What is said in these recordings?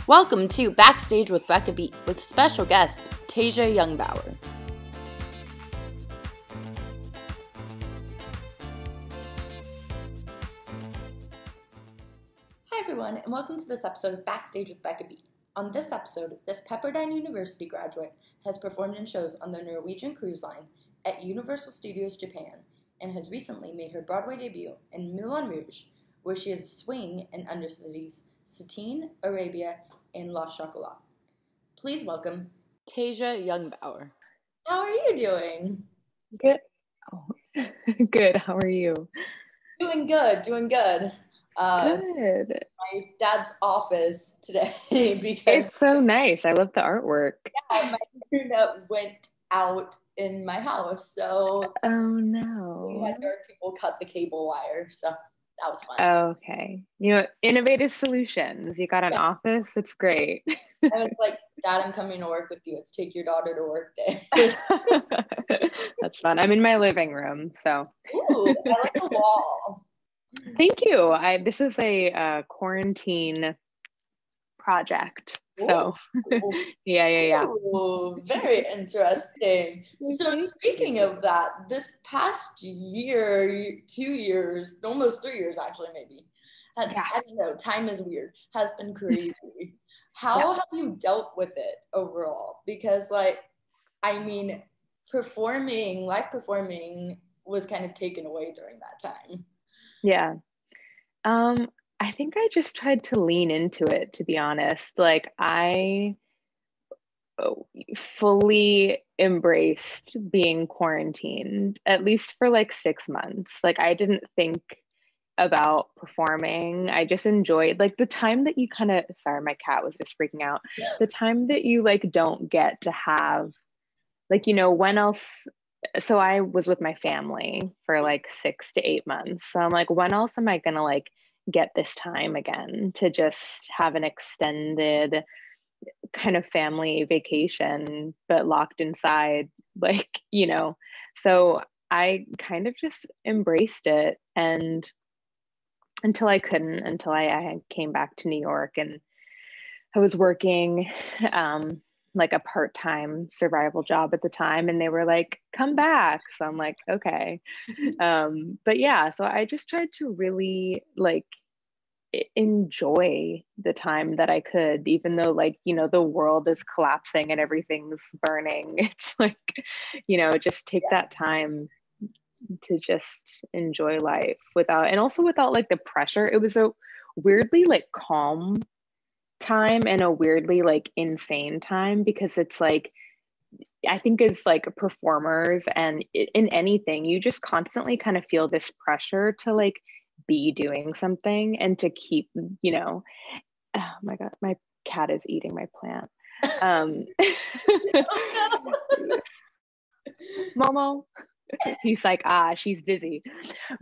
Welcome to Backstage with Becca with special guest Tasia Jungbauer. Hi everyone, and welcome to this episode of Backstage with Becca. On this episode, this Pepperdine University graduate has performed in shows on the Norwegian cruise line at Universal Studios Japan and has recently made her Broadway debut in Moulin Rouge, where she is swinging in understudies Satine, Arabia, and La Chocolat. Please welcome Tasia Jungbauer. How are you doing? Good. Oh. Good. How are you? Doing good. Good. My dad's office today because it's so nice. I love the artwork. Yeah, my internet went out in my house, so oh no, we had our people cut the cable wire, so that was fun. Okay, innovative solutions. You got an office. It's great. I was like, Dad, I'm coming to work with you. It's take your daughter to work day. That's fun. I'm in my living room, so. Ooh, I like the wall. Thank you. This is a quarantine project. So yeah. Ooh, very interesting. So speaking of that, this past year, 2 years, almost 3 years actually, maybe. I don't know, time is weird, has been crazy. How have you dealt with it overall? Because live performing was kind of taken away during that time. Yeah. I think I just tried to lean into it, to be honest. Like, I fully embraced being quarantined, at least for like 6 months. Like, I didn't think about performing. I just enjoyed like the time that you sorry, my cat was just freaking out. The time that you like don't get to have, like, when else. So I was with my family for like 6 to 8 months. So I'm like, when else am I gonna like get this time again to just have an extended kind of family vacation, but locked inside, like, so I kind of just embraced it. And until I came back to New York, and I was working like a part-time survival job at the time, and they were like, come back. So I'm like, okay. But yeah, so I just tried to really like enjoy the time that I could, even though like, the world is collapsing and everything's burning. It's like, just take that time to just enjoy life without like the pressure. It was a weirdly like calm time and a weirdly like insane time, because it's like, I think it's like performers and in anything, you just constantly kind of feel this pressure to like be doing something and to keep, oh my God, my cat is eating my plant. Momo, he's like, she's busy.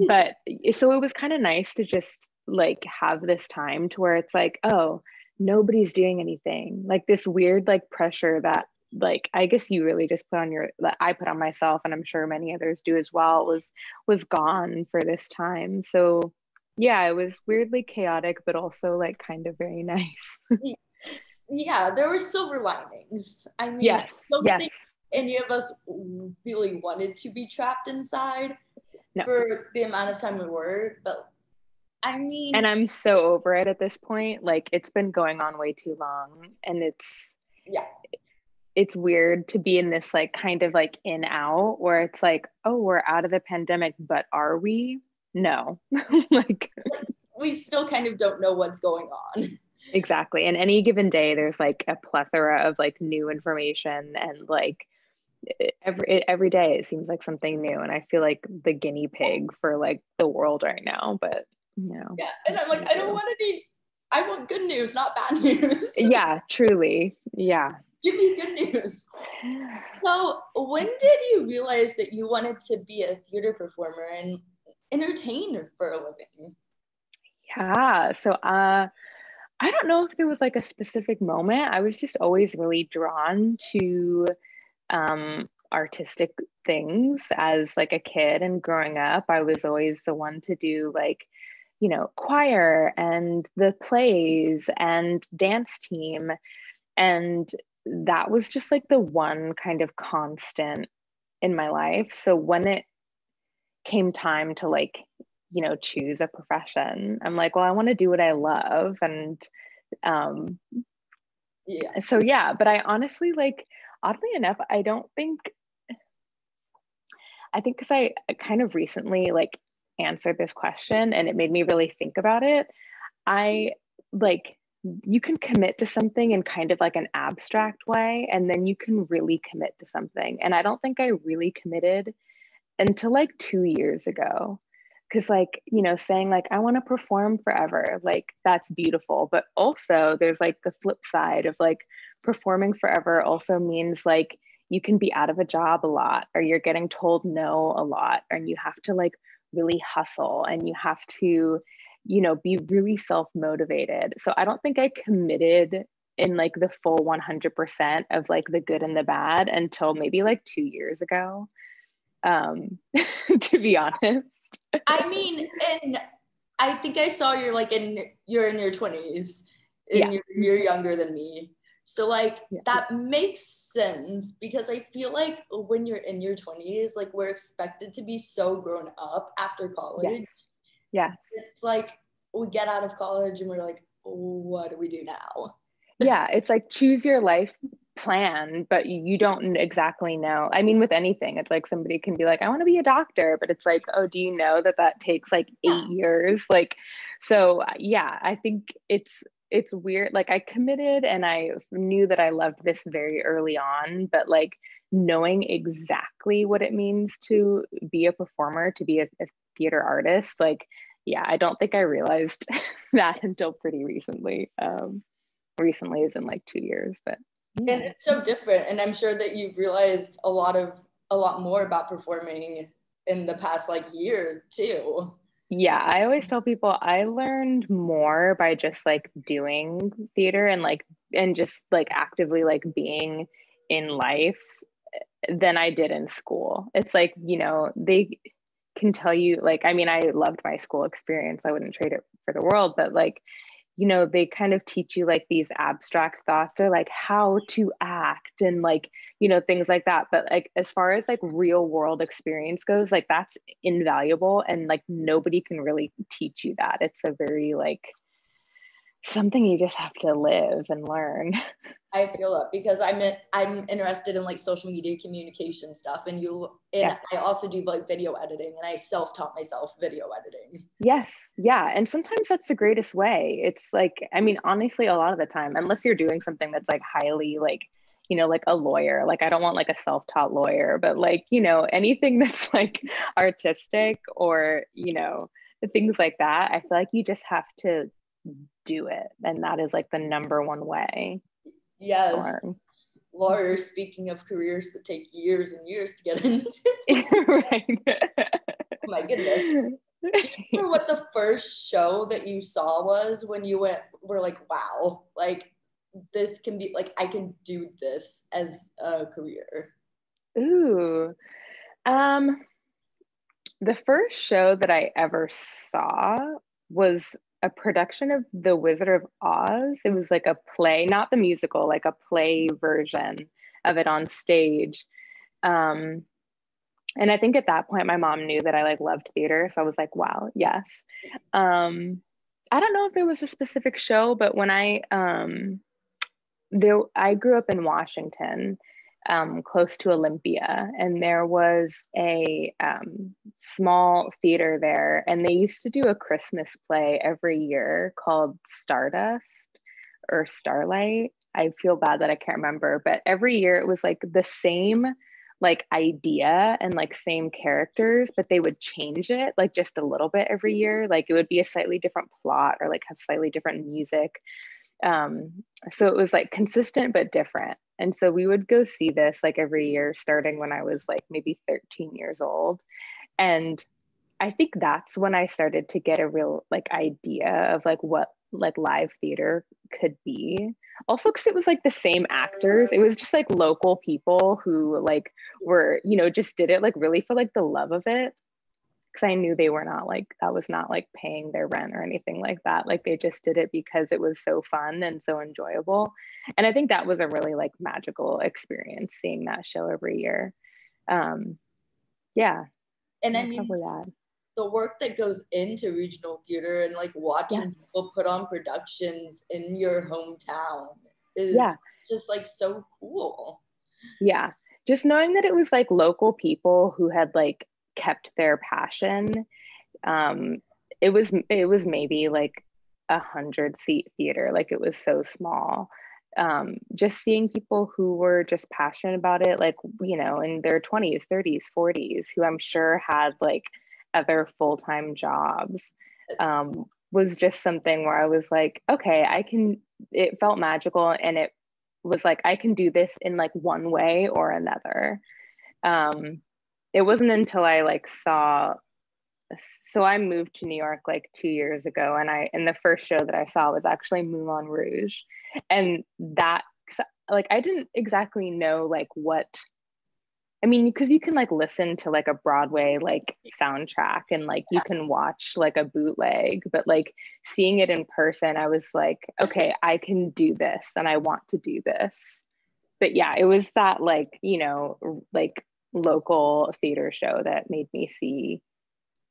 But so it was kind of nice to just like have this time to where it's like, oh, nobody's doing anything, like this weird like pressure that like I guess you really just that I put on myself, and I'm sure many others do as well, was gone for this time. So yeah, it was weirdly chaotic, but also like kind of very nice. Yeah, there were silver linings. Yes. Think any of us really wanted to be trapped inside for the amount of time we were, but and I'm so over it at this point. Like, it's been going on way too long, and it's weird to be in this like kind of like in out where it's like, oh, we're out of the pandemic, but are we? No. like we still kind of don't know what's going on. Exactly. And any given day there's like a plethora of like new information, and like every day it seems like something new, and I feel like the guinea pig for like the world right now. But yeah, and I'm like, I want good news, not bad news. Yeah, truly. Yeah, give me good news. So when did you realize that you wanted to be a theater performer and entertain for a living? Yeah, so I don't know if there was like a specific moment. I was just always really drawn to artistic things as like a kid, and growing up I was always the one to do like choir and the plays and dance team. And that was just like the one kind of constant in my life. So when it came time to like, choose a profession, I'm like, well, I want to do what I love. And so yeah, but I honestly, like, oddly enough, I think because I kind of recently like answered this question and it made me really think about it. I like, you can commit to something in kind of like an abstract way, and then you can really commit to something. And I don't think I really committed until like 2 years ago. Cause like, saying like, I want to perform forever, like that's beautiful. But also there's like the flip side of like performing forever also means like you can be out of a job a lot, or you're getting told no a lot, and you have to like really hustle, and you have to, be really self-motivated. So I don't think I committed in like the full 100% of like the good and the bad until maybe like 2 years ago. To be honest. I mean, and I think I saw you're in your 20s, and Yeah. you're younger than me. So like that makes sense, because I feel like when you're in your 20s, like we're expected to be so grown up after college. Yeah. It's like we get out of college and we're like, what do we do now? Yeah, it's like choose your life plan, but you don't exactly know. I mean, with anything, it's like somebody can be like, I want to be a doctor, but it's like, oh, do you know that takes like 8 years? Like, so yeah, I think it's weird. Like I committed and I knew that I loved this very early on, but like knowing exactly what it means to be a performer, to be a theater artist, like, yeah, I don't think I realized that until pretty recently. Recently is in like 2 years, but and it's so different. And I'm sure that you've realized a lot more about performing in the past like year too. Yeah, I always tell people I learned more by just like doing theater and just like actively like being in life than I did in school. It's like, they can tell you, like, I mean, I loved my school experience. I wouldn't trade it for the world, but like, they kind of teach you like these abstract thoughts, or like how to act and like, things like that. But like, as far as like real world experience goes, like that's invaluable. And like, nobody can really teach you that. It's a very like something you just have to live and learn. I feel it, because I'm interested in like social media communication stuff, and I also do like video editing, and I self-taught myself video editing. Yes. Yeah. And sometimes that's the greatest way. It's like, I mean, honestly, a lot of the time, unless you're doing something that's like highly like, like a lawyer, like I don't want like a self-taught lawyer, but like, anything that's like artistic or, things like that, I feel like you just have to do it. And that is like the number one way. Yes. Lawyers, speaking of careers that take years and years to get into. Right. Oh my goodness. Do you remember what the first show that you saw was when you were like, wow, like this can be like, I can do this as a career? Ooh. The first show that I ever saw was a production of The Wizard of Oz. It was like a play, not the musical, like a play version of it on stage. And I think at that point, my mom knew that I like loved theater. So I was like, wow, yes. I don't know if there was a specific show, but when I grew up in Washington, close to Olympia, and there was a small theater there, and they used to do a Christmas play every year called Stardust or Starlight. I feel bad that I can't remember, but every year it was like the same like idea and like same characters, but they would change it like just a little bit every year. Like it would be a slightly different plot or like have slightly different music. So it was like consistent but different. And so we would go see this like every year, starting when I was like maybe 13 years old. And I think that's when I started to get a real like idea of like what like live theater could be. Also, because it was like the same actors. It was just like local people who like were, just did it like really for like the love of it. because I knew they were not like, that was not like paying their rent or anything like that. Like they just did it because it was so fun and so enjoyable. And I think that was a really like magical experience, seeing that show every year. Yeah. And I mean, probably that. The work that goes into regional theater and like watching people put on productions in your hometown is just like so cool. Yeah. Just knowing that it was like local people who had like kept their passion. It was maybe like 100-seat theater. Like it was so small. Just seeing people who were just passionate about it, like, you know, in their 20s, 30s, 40s, who I'm sure had like other full-time jobs, was just something where I was like, okay, it felt magical, and it was like, I can do this in like one way or another. It wasn't until I like so I moved to New York like 2 years ago, and the first show that I saw was actually Moulin Rouge. And that, like, I didn't exactly know like what, I mean, because you can like listen to like a Broadway like soundtrack, and like you can watch like a bootleg, but like seeing it in person, I was like, okay, I can do this and I want to do this. But yeah, it was that like, you know, like local theater show that made me see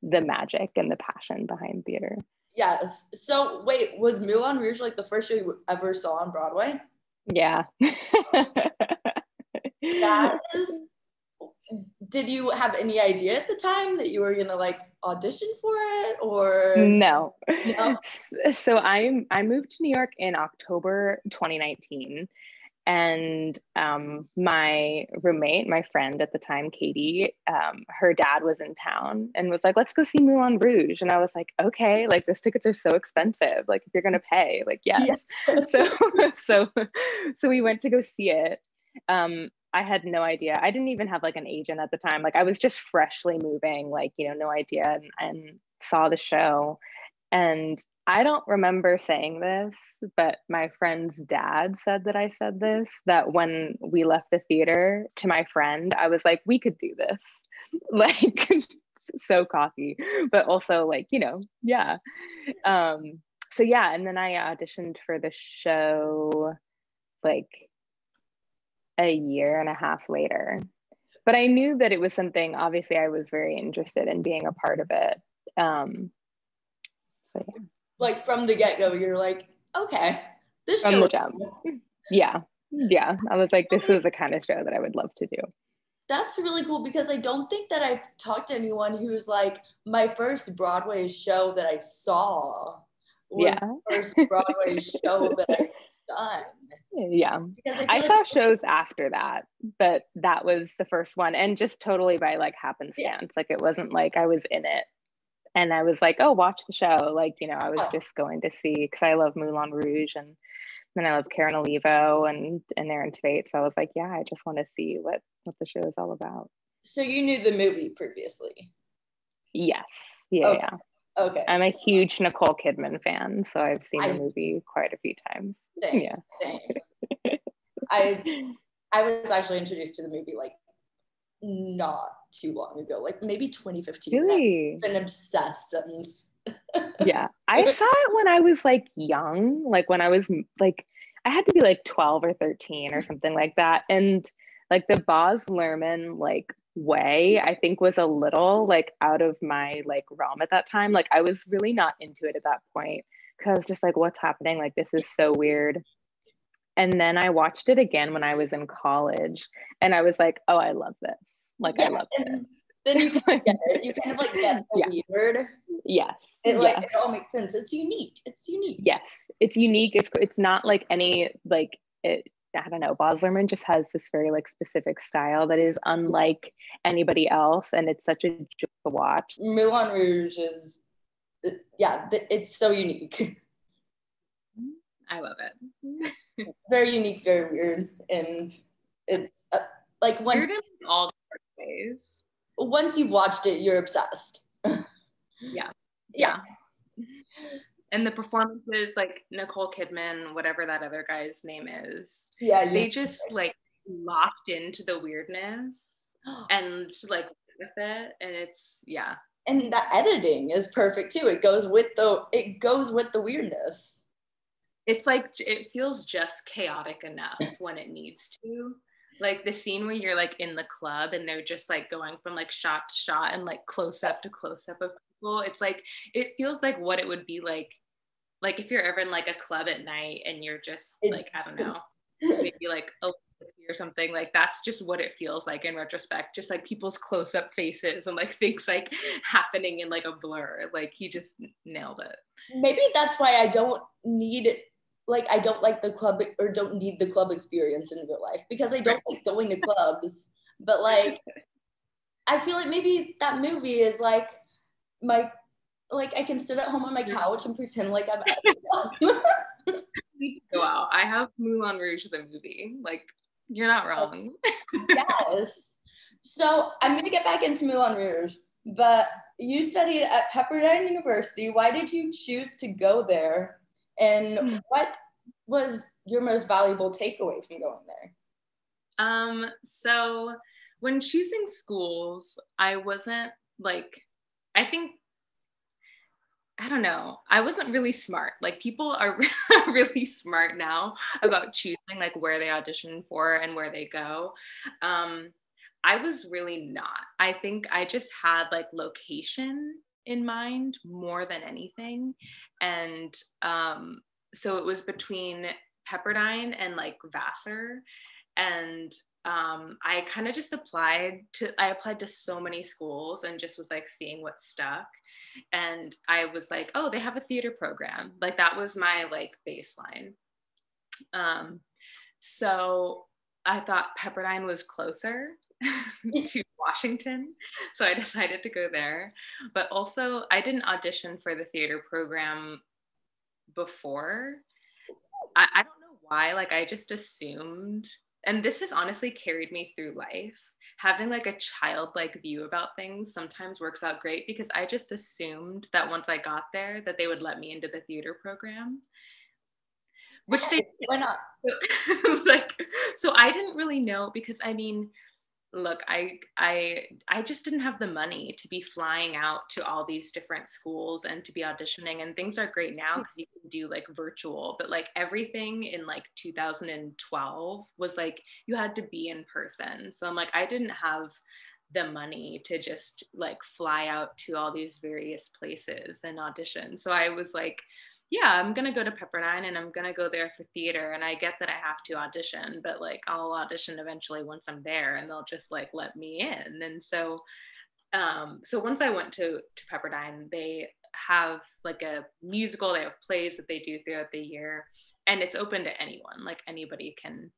the magic and the passion behind theater. Yes. So wait, was Moulin Rouge like the first show you ever saw on Broadway? Yeah. That is, did you have any idea at the time that you were gonna like audition for it, or no? No? So I moved to New York in October 2019. And my roommate, my friend at the time, Katie, her dad was in town and was like, let's go see Moulin Rouge. And I was like, okay, like those tickets are so expensive. Like if you're going to pay, like, yes. Yeah. So we went to go see it. I had no idea. I didn't even have like an agent at the time. Like I was just freshly moving, like, you know, no idea, and saw the show. And I don't remember saying this, but my friend's dad said that I said this, that when we left the theater, to my friend, I was like, we could do this. Like, so cocky, but also like, you know, yeah. So yeah, and then I auditioned for the show like a year and a half later. But I knew that it was something, obviously I was very interested in being a part of it. So yeah. Like from the get-go, you're like, okay, this from show the jump. Yeah. I was like, this is the kind of show that I would love to do. That's really cool, because I don't think that I've talked to anyone who's like, my first Broadway show that I saw was the first Broadway show that I've done. Yeah. I saw shows after that, but that was the first one, and just totally by like happenstance. Like it wasn't like I was in it and I was like, oh, watch the show. Like, you know, I was just going to see, because I love Moulin Rouge, and then I love Karen Olivo and Aaron Tveit. So I was like, yeah, I just want to see what the show is all about. So you knew the movie previously? Yes. Yeah. Okay. I'm a huge Nicole Kidman fan, so I've seen the movie quite a few times. Same. I was actually introduced to the movie like not too long ago, like maybe 2015. Really? I've been obsessed since. Yeah, I saw it when I was like young, like when I was like, I had to be like 12 or 13 or something like that, and like the Baz Luhrmann like way, I think, was a little like out of my like realm at that time. Like I was really not into it at that point, because I was just like, what's happening? Like this is so weird. And then I watched it again when I was in college, and I was like, oh, I love this. Like I love this. Then you kind of get it. You kind of like get the weird. Yes. It like it all makes sense. It's unique. Yes, it's unique. It's not like any like it. I don't know. Baz Luhrmann just has this very like specific style that is unlike anybody else, and it's such a joy to watch. Moulin Rouge is, it's so unique. I love it. Very unique, very weird, and it's like once weird in all different ways. Once you've watched it, you're obsessed. Yeah. And the performances, like Nicole Kidman, whatever that other guy's name is, they just like locked into the weirdness and like with it, and it's And the editing is perfect too. It goes with the weirdness. It's like, it feels just chaotic enough when it needs to. Like the scene where you're like in the club and they're just like going from like shot to shot and like close up to close up of people. It's like, it feels like what it would be like if you're ever in like a club at night and you're just like, I don't know, maybe like a or something, like that's just what it feels like in retrospect, just like people's close-up faces and like things like happening in like a blur. Like he just nailed it. Maybe that's why I don't like the club, or don't need the club experience in real life, because I don't like going to clubs. But like I feel like maybe that movie is like my, like I can sit at home on my couch and pretend like I'm at the club. Go out. I have Moulin Rouge the movie. Like, you're not wrong. Yes. So I'm gonna get back into Moulin Rouge, but you studied at Pepperdine University. Why did you choose to go there? And what was your most valuable takeaway from going there? So when choosing schools, I wasn't like, I don't know, I wasn't really smart. Like people are really smart now about choosing like where they audition for and where they go. I was really not. I think I just had like location in mind more than anything. And so it was between Pepperdine and like Vassar. And I kind of just applied to so many schools and just was like seeing what stuck. And I was like, oh, they have a theater program. Like that was my like baseline. So I thought Pepperdine was closer to Washington. So I decided to go there. But also I didn't audition for the theater program before. I don't know why, like I just assumed, and this has honestly carried me through life, having like a childlike view about things sometimes works out great, because I just assumed that once I got there that they would let me into the theater program, which they why not? like, so I didn't really know, because I mean, look, I just didn't have the money to be flying out to all these different schools and to be auditioning. And things are great now because you can do like virtual, but like everything in like 2012 was like you had to be in person. So I'm like, I didn't have the money to just like fly out to all these various places and audition. So I was like, yeah, I'm gonna go to Pepperdine and I'm gonna go there for theater, and I get that I have to audition, but like I'll audition eventually once I'm there and they'll just like let me in. And so so once I went to Pepperdine, they have like a musical, they have plays that they do throughout the year, and it's open to anyone, like anybody can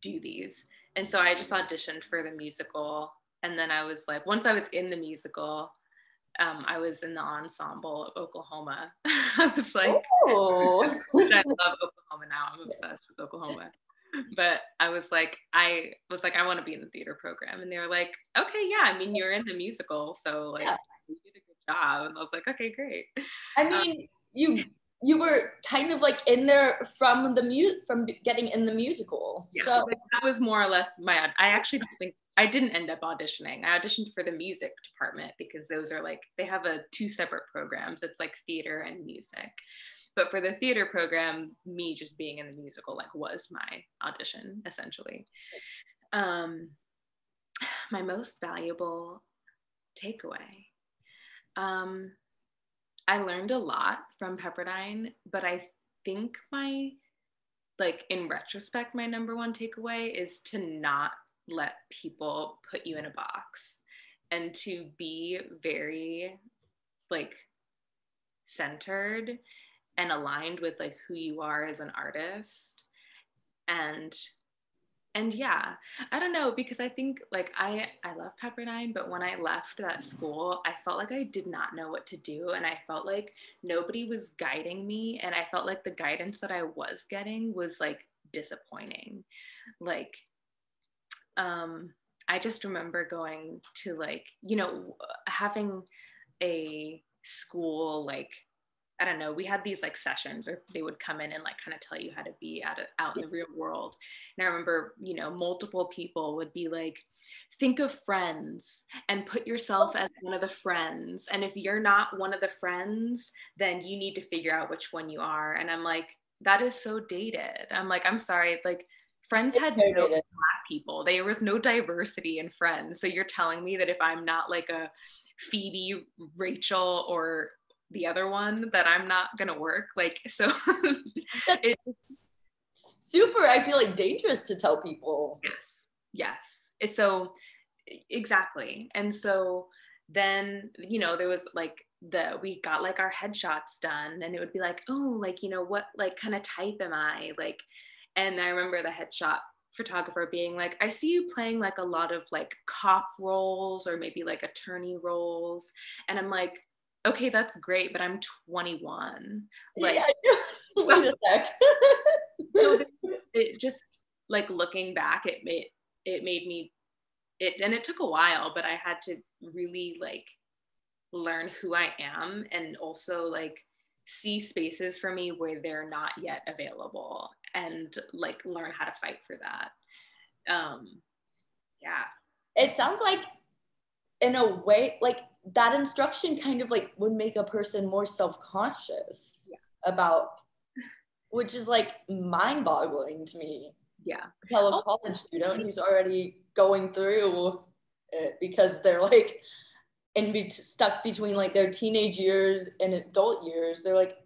do these. And so I just auditioned for the musical, and then I was like, once I was in the musical, I was in the ensemble of Oklahoma. I was like, oh. I love Oklahoma now. I'm obsessed with Oklahoma. But I was like, I want to be in the theater program. And they were like, okay, yeah, I mean, you're in the musical, so like, you did a good job. And I was like, okay, great. I mean, you were kind of like in there from getting in the musical. Yeah, so like, that was more or less I actually don't think, I didn't end up auditioning. I auditioned for the music department because those are like, they have two separate programs. It's like theater and music. But for the theater program, me just being in the musical like was my audition essentially. My most valuable takeaway. I learned a lot from Pepperdine, but I think in retrospect, my number one takeaway is to not let people put you in a box, and to be very like centered and aligned with like who you are as an artist. And yeah, I don't know, because I think like I love Pepperdine, but when I left that school, I felt like I did not know what to do, and I felt like nobody was guiding me, and I felt like the guidance that I was getting was like disappointing. Like I just remember going to like, having a school like I don't know, we had these like sessions, or they would come in and like kind of tell you how to be out in the real world. And I remember, you know, multiple people would be like, think of friends and put yourself as one of the friends. And if you're not one of the friends, then you need to figure out which one you are. And I'm like, that is so dated. I'm like, I'm sorry, like Friends had no Black people. There was no diversity in Friends. So you're telling me that if I'm not like a Phoebe, Rachel, or the other one, that I'm not gonna work? Like, so it's super, I feel like, dangerous to tell people. Yes. It's so, exactly. And so then, you know, there was like we got like our headshots done, and it would be like, oh, like, you know, what like kind of type am I? Like, and I remember the headshot photographer being like, I see you playing like a lot of like cop roles or maybe like attorney roles. And I'm like, okay, that's great, but I'm 21. Like, yeah, wait a sec. So it just, like, looking back, it made me, and it took a while, but I had to really like learn who I am, and also like see spaces for me where they're not yet available, and like learn how to fight for that. Yeah. It sounds like, in a way, like that instruction kind of like would make a person more self-conscious about, which is like mind-boggling to me. Yeah. Tell a college student who's already going through it because they're like stuck between like their teenage years and adult years. They're like,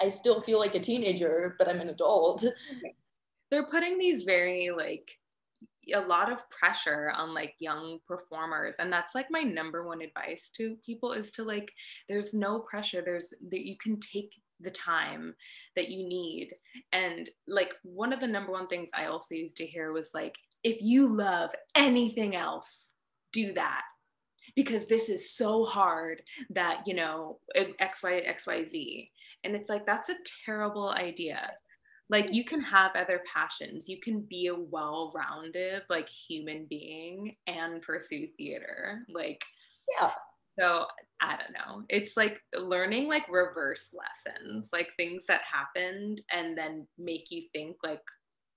I still feel like a teenager, but I'm an adult. They're putting these very like a lot of pressure on like young performers, and that's like my number one advice to people is to like, there's no pressure. There's that you can take the time that you need. And like one of the number one things I also used to hear was like, if you love anything else, do that, because this is so hard that, you know, XYZ. And it's like, that's a terrible idea. Like, you can have other passions. You can be a well-rounded like human being and pursue theater. Like, yeah. So I don't know. It's like learning like reverse lessons, like things that happened and then make you think like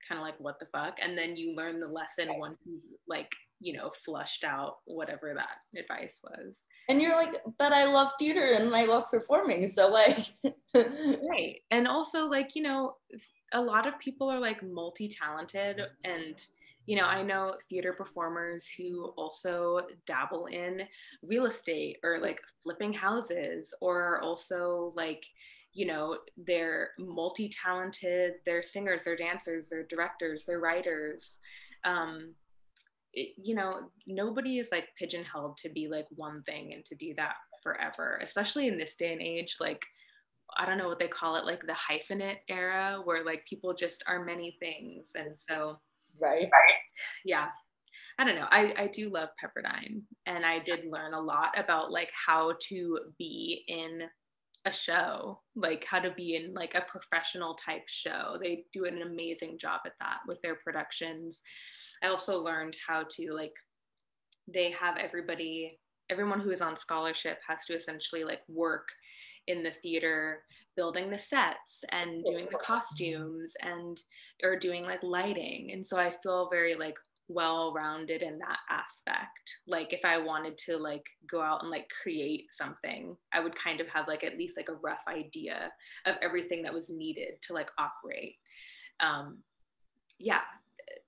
kind of like, what the fuck? And then you learn the lesson once you've like, you know, flushed out whatever that advice was. And you're like, but I love theater and I love performing. So like. Right. And also like, you know, a lot of people are like multi-talented, and you know, I know theater performers who also dabble in real estate or like flipping houses, or also like, you know, they're multi-talented, they're singers, they're dancers, they're directors, they're writers. You know, nobody is like pigeonholed to be like one thing and to do that forever, especially in this day and age. Like, I don't know what they call it, like the hyphenate era, where like people just are many things. And so, right. Yeah, I don't know. I do love Pepperdine, and I did learn a lot about like how to be in a show, like how to be in like a professional type show. They do an amazing job at that with their productions. I also learned how to like, they have everyone who is on scholarship has to essentially like work in the theater, building the sets and doing the costumes and or doing like lighting. And so I feel very like well-rounded in that aspect. Like if I wanted to like go out and like create something, I would kind of have like at least like a rough idea of everything that was needed to like operate. Yeah,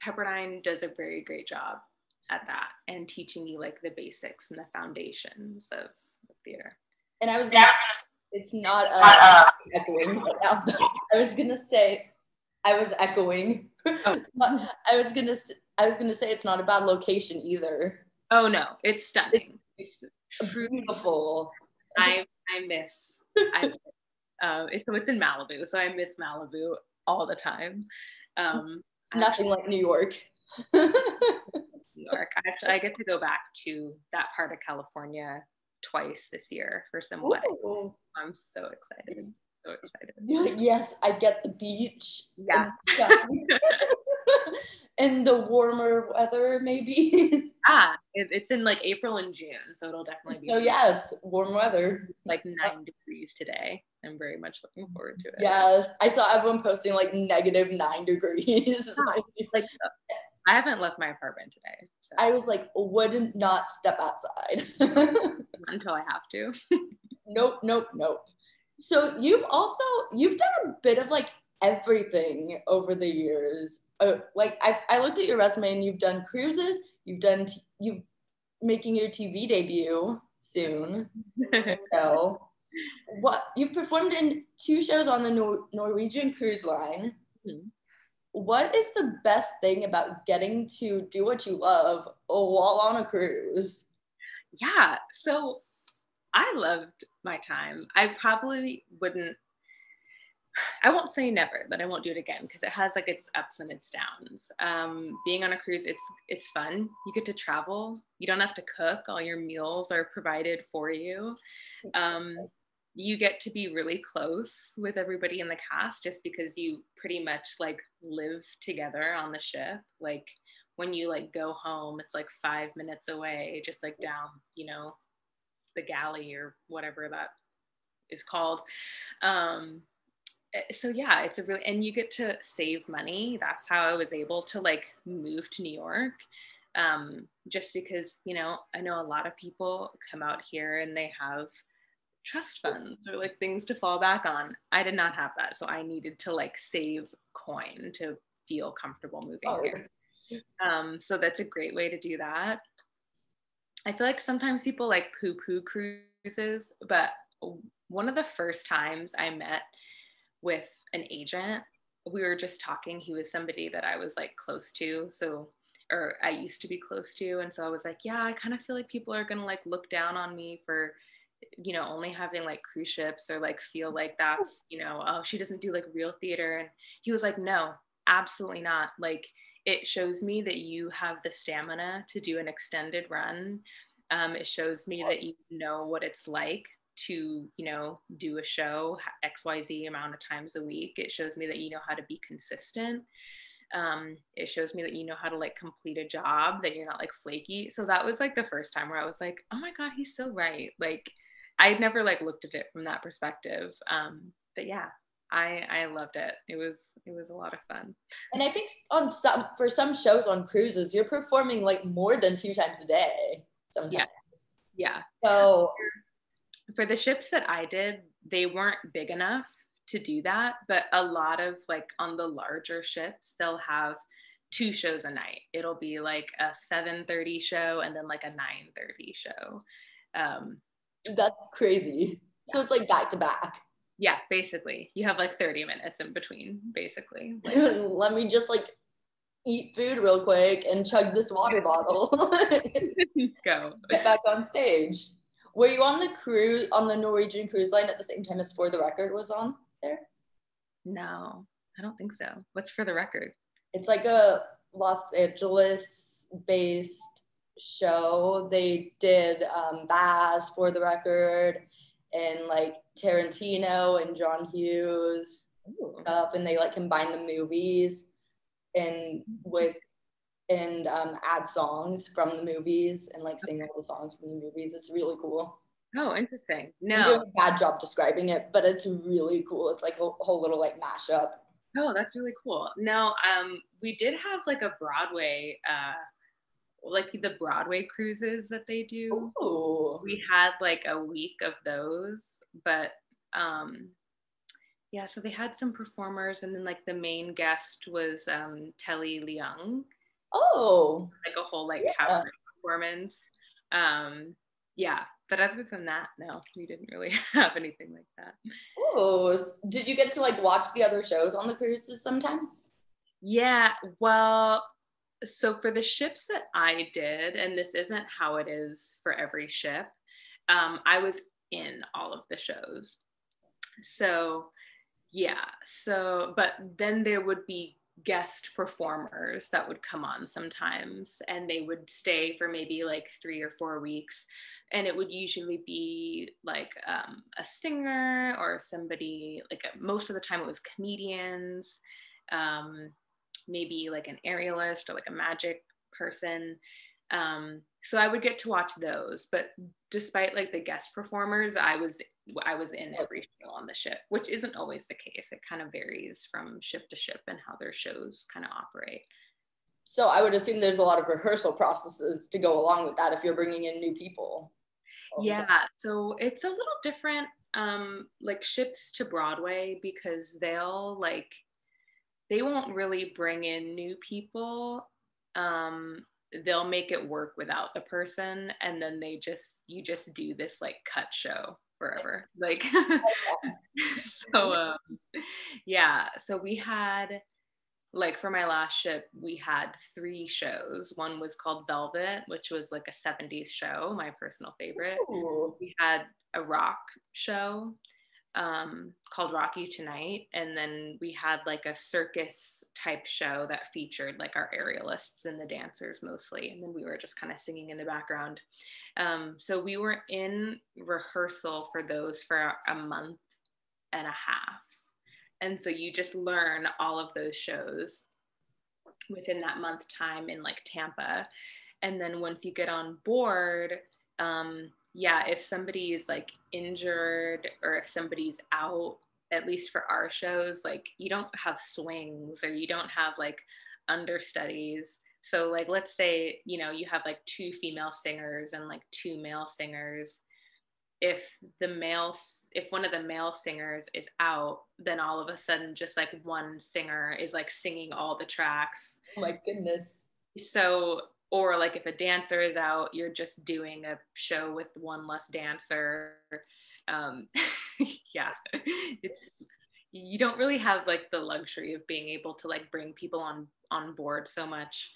Pepperdine does a very great job at that and teaching you like the basics and the foundations of theater. And I was gonna it's not echoing. I was gonna say I was echoing. Oh. I was gonna say it's not a bad location either. Oh no, it's stunning. It's beautiful. I miss. So it's in Malibu, so I miss Malibu all the time. Nothing like New York. New York. Actually, I get to go back to that part of California twice this year for some wedding. I'm so excited. So excited. Yes, I get the beach. Yeah. And the warmer weather, maybe. It's in like April and June, so it'll definitely be. So yes, warm weather. Like 9 degrees today. I'm very much looking forward to it. Yes, I saw everyone posting like -9 degrees. Like, I haven't left my apartment today. So. I was like, would not step outside. Until I have to. Nope. So you've done a bit of like everything over the years. Like I looked at your resume and you've done cruises, you've making your TV debut soon. So what you've performed in 2 shows on the Norwegian cruise line. Mm-hmm. What is the best thing about getting to do what you love while on a cruise? Yeah, so I loved my time. I won't say never that I won't do it again, because it has like its ups and its downs. Being on a cruise, it's fun. You get to travel. You don't have to cook. All your meals are provided for you. You get to be really close with everybody in the cast, just because you pretty much like live together on the ship. Like when you like go home, it's like 5 minutes away, just like down, the galley or whatever that is called. So yeah, it's and you get to save money. That's how I was able to like move to New York. Just because, I know a lot of people come out here and they have trust funds or like things to fall back on. I did not have that. So I needed to like save coin to feel comfortable moving here. So that's a great way to do that. I feel like sometimes people like poo-poo cruises, but one of the first times I met with an agent, we were just talking. He was somebody that I was like close to. Or I used to be close to. And so I was like, yeah, I kind of feel like people are going to like look down on me for, only having like cruise ships, or like feel like that's, oh, she doesn't do like real theater. And he was like, no, absolutely not. Like, it shows me that you have the stamina to do an extended run. It shows me that you know what it's like to, do a show XYZ amount of times a week. It shows me that you know how to be consistent. It shows me that you know how to like complete a job, that you're not like flaky. So that was like the first time where I was like, oh my God, he's so right. Like I'd never like looked at it from that perspective. But yeah, I loved it. It was a lot of fun. And I think for some shows on cruises, you're performing like more than 2 times a day sometimes. Yeah. So for the ships that I did, they weren't big enough to do that, but a lot of like on the larger ships, they'll have 2 shows a night. It'll be like a 7:30 show and then like a 9:30 show. That's crazy. So it's like back to back. Yeah, basically. You have like 30 minutes in between, basically. Like, let me just like eat food real quick and chug this water bottle. Go. Get back on stage. Were you on the Norwegian cruise line at the same time as For the Record was on there? No, I don't think so. What's For the Record? It's like a Los Angeles based show. They did Bass, For the Record, and like Tarantino and John Hughes stuff, and they like combine the movies and add songs from the movies and like sing all the songs from the movies. It's really cool. Oh, interesting. No, I'm doing a bad job describing it, but it's really cool. It's like a whole little like mashup. Oh, that's really cool. No, we did have like a Broadway, like the Broadway cruises that they do. Ooh. We had like a week of those, but yeah, so they had some performers, and then like the main guest was Telly Leung. Oh, like a whole like cabaret performance. Yeah, but other than that, no, we didn't really have anything like that. Oh, did you get to like watch the other shows on the cruises sometimes? Yeah, well, so for the ships that I did, and this isn't how it is for every ship, I was in all of the shows. So yeah, but then there would be guest performers that would come on sometimes, and they would stay for maybe like 3 or 4 weeks, and it would usually be like a singer or somebody like most of the time it was comedians, maybe like an aerialist or like a magic person. So I would get to watch those, but despite like the guest performers, I was in every show on the ship, which isn't always the case. It kind of varies from ship to ship and how their shows kind of operate. So I would assume there's a lot of rehearsal processes to go along with that if you're bringing in new people. Yeah, so it's a little different, like ships to Broadway, because they won't really bring in new people. They'll make it work without the person, and then you just do this like cut show forever. Like, so yeah, so we had, like for my last ship, we had 3 shows. One was called Velvet, which was like a 70s show, my personal favorite. Ooh. We had a rock show called Rock You Tonight. And then we had like a circus type show that featured like our aerialists and the dancers mostly. And then we were just kind of singing in the background. So we were in rehearsal for those for a month and a half. And so you just learn all of those shows within that month time in like Tampa. And then once you get on board, if somebody is like injured or if somebody's out, at least for our shows, like you don't have swings or you don't have like understudies. So like, let's say, you have like 2 female singers and like 2 male singers. If one of the male singers is out, then all of a sudden just like one singer is like singing all the tracks. Oh my goodness. So, or like if a dancer is out, you're just doing a show with one less dancer. Yeah, you don't really have like the luxury of being able to like bring people on board so much,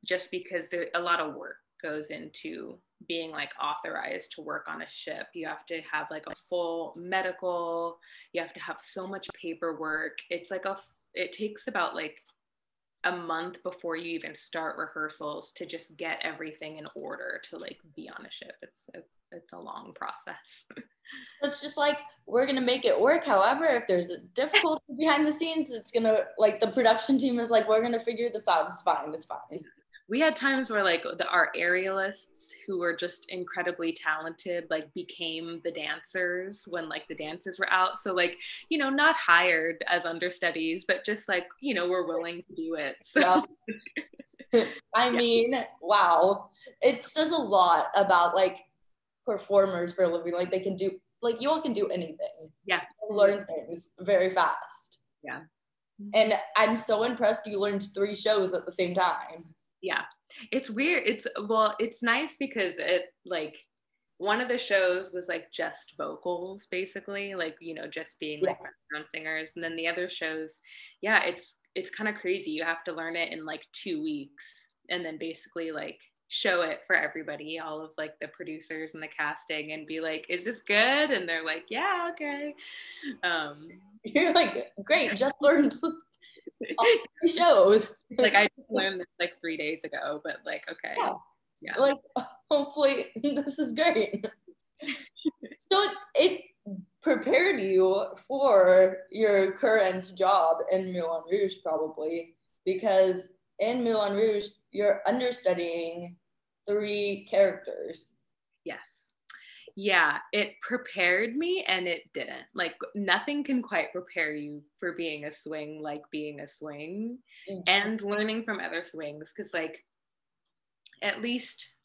just because a lot of work goes into being like authorized to work on a ship. You have to have like a full medical, you have to have so much paperwork. It's like it takes about like a month before you even start rehearsals to just get everything in order to like be on a ship. It's a long process. It's just like, we're gonna make it work. However, if there's a difficulty behind the scenes, it's gonna, like, the production team is like, we're gonna figure this out. It's fine. We had times where like our aerialists, who were just incredibly talented, like became the dancers when like the dancers were out. So like, not hired as understudies, but just like, we're willing to do it. So yeah. I mean, wow. It says a lot about like performers for a living. Like they can do, like you all can do anything. Yeah. Learn things very fast. Yeah. And I'm so impressed you learned 3 shows at the same time. Yeah, it's weird. It's nice because it like one of the shows was like just vocals basically, like just being like background singers, and then the other shows, it's kind of crazy. You have to learn it in like 2 weeks and then basically like show it for everybody, all of like the producers and the casting, and be like, is this good? And they're like, yeah, okay. You're like, great, just learned all 3 shows. Like I just learned this like 3 days ago, but like, okay. Yeah. Like, hopefully this is great. So it prepared you for your current job in Moulin Rouge, probably, because in Moulin Rouge, you're understudying 3 characters. Yes. Yeah, it prepared me and it didn't. Like nothing can quite prepare you for being a swing like being a swing, and learning from other swings. Because like, at least,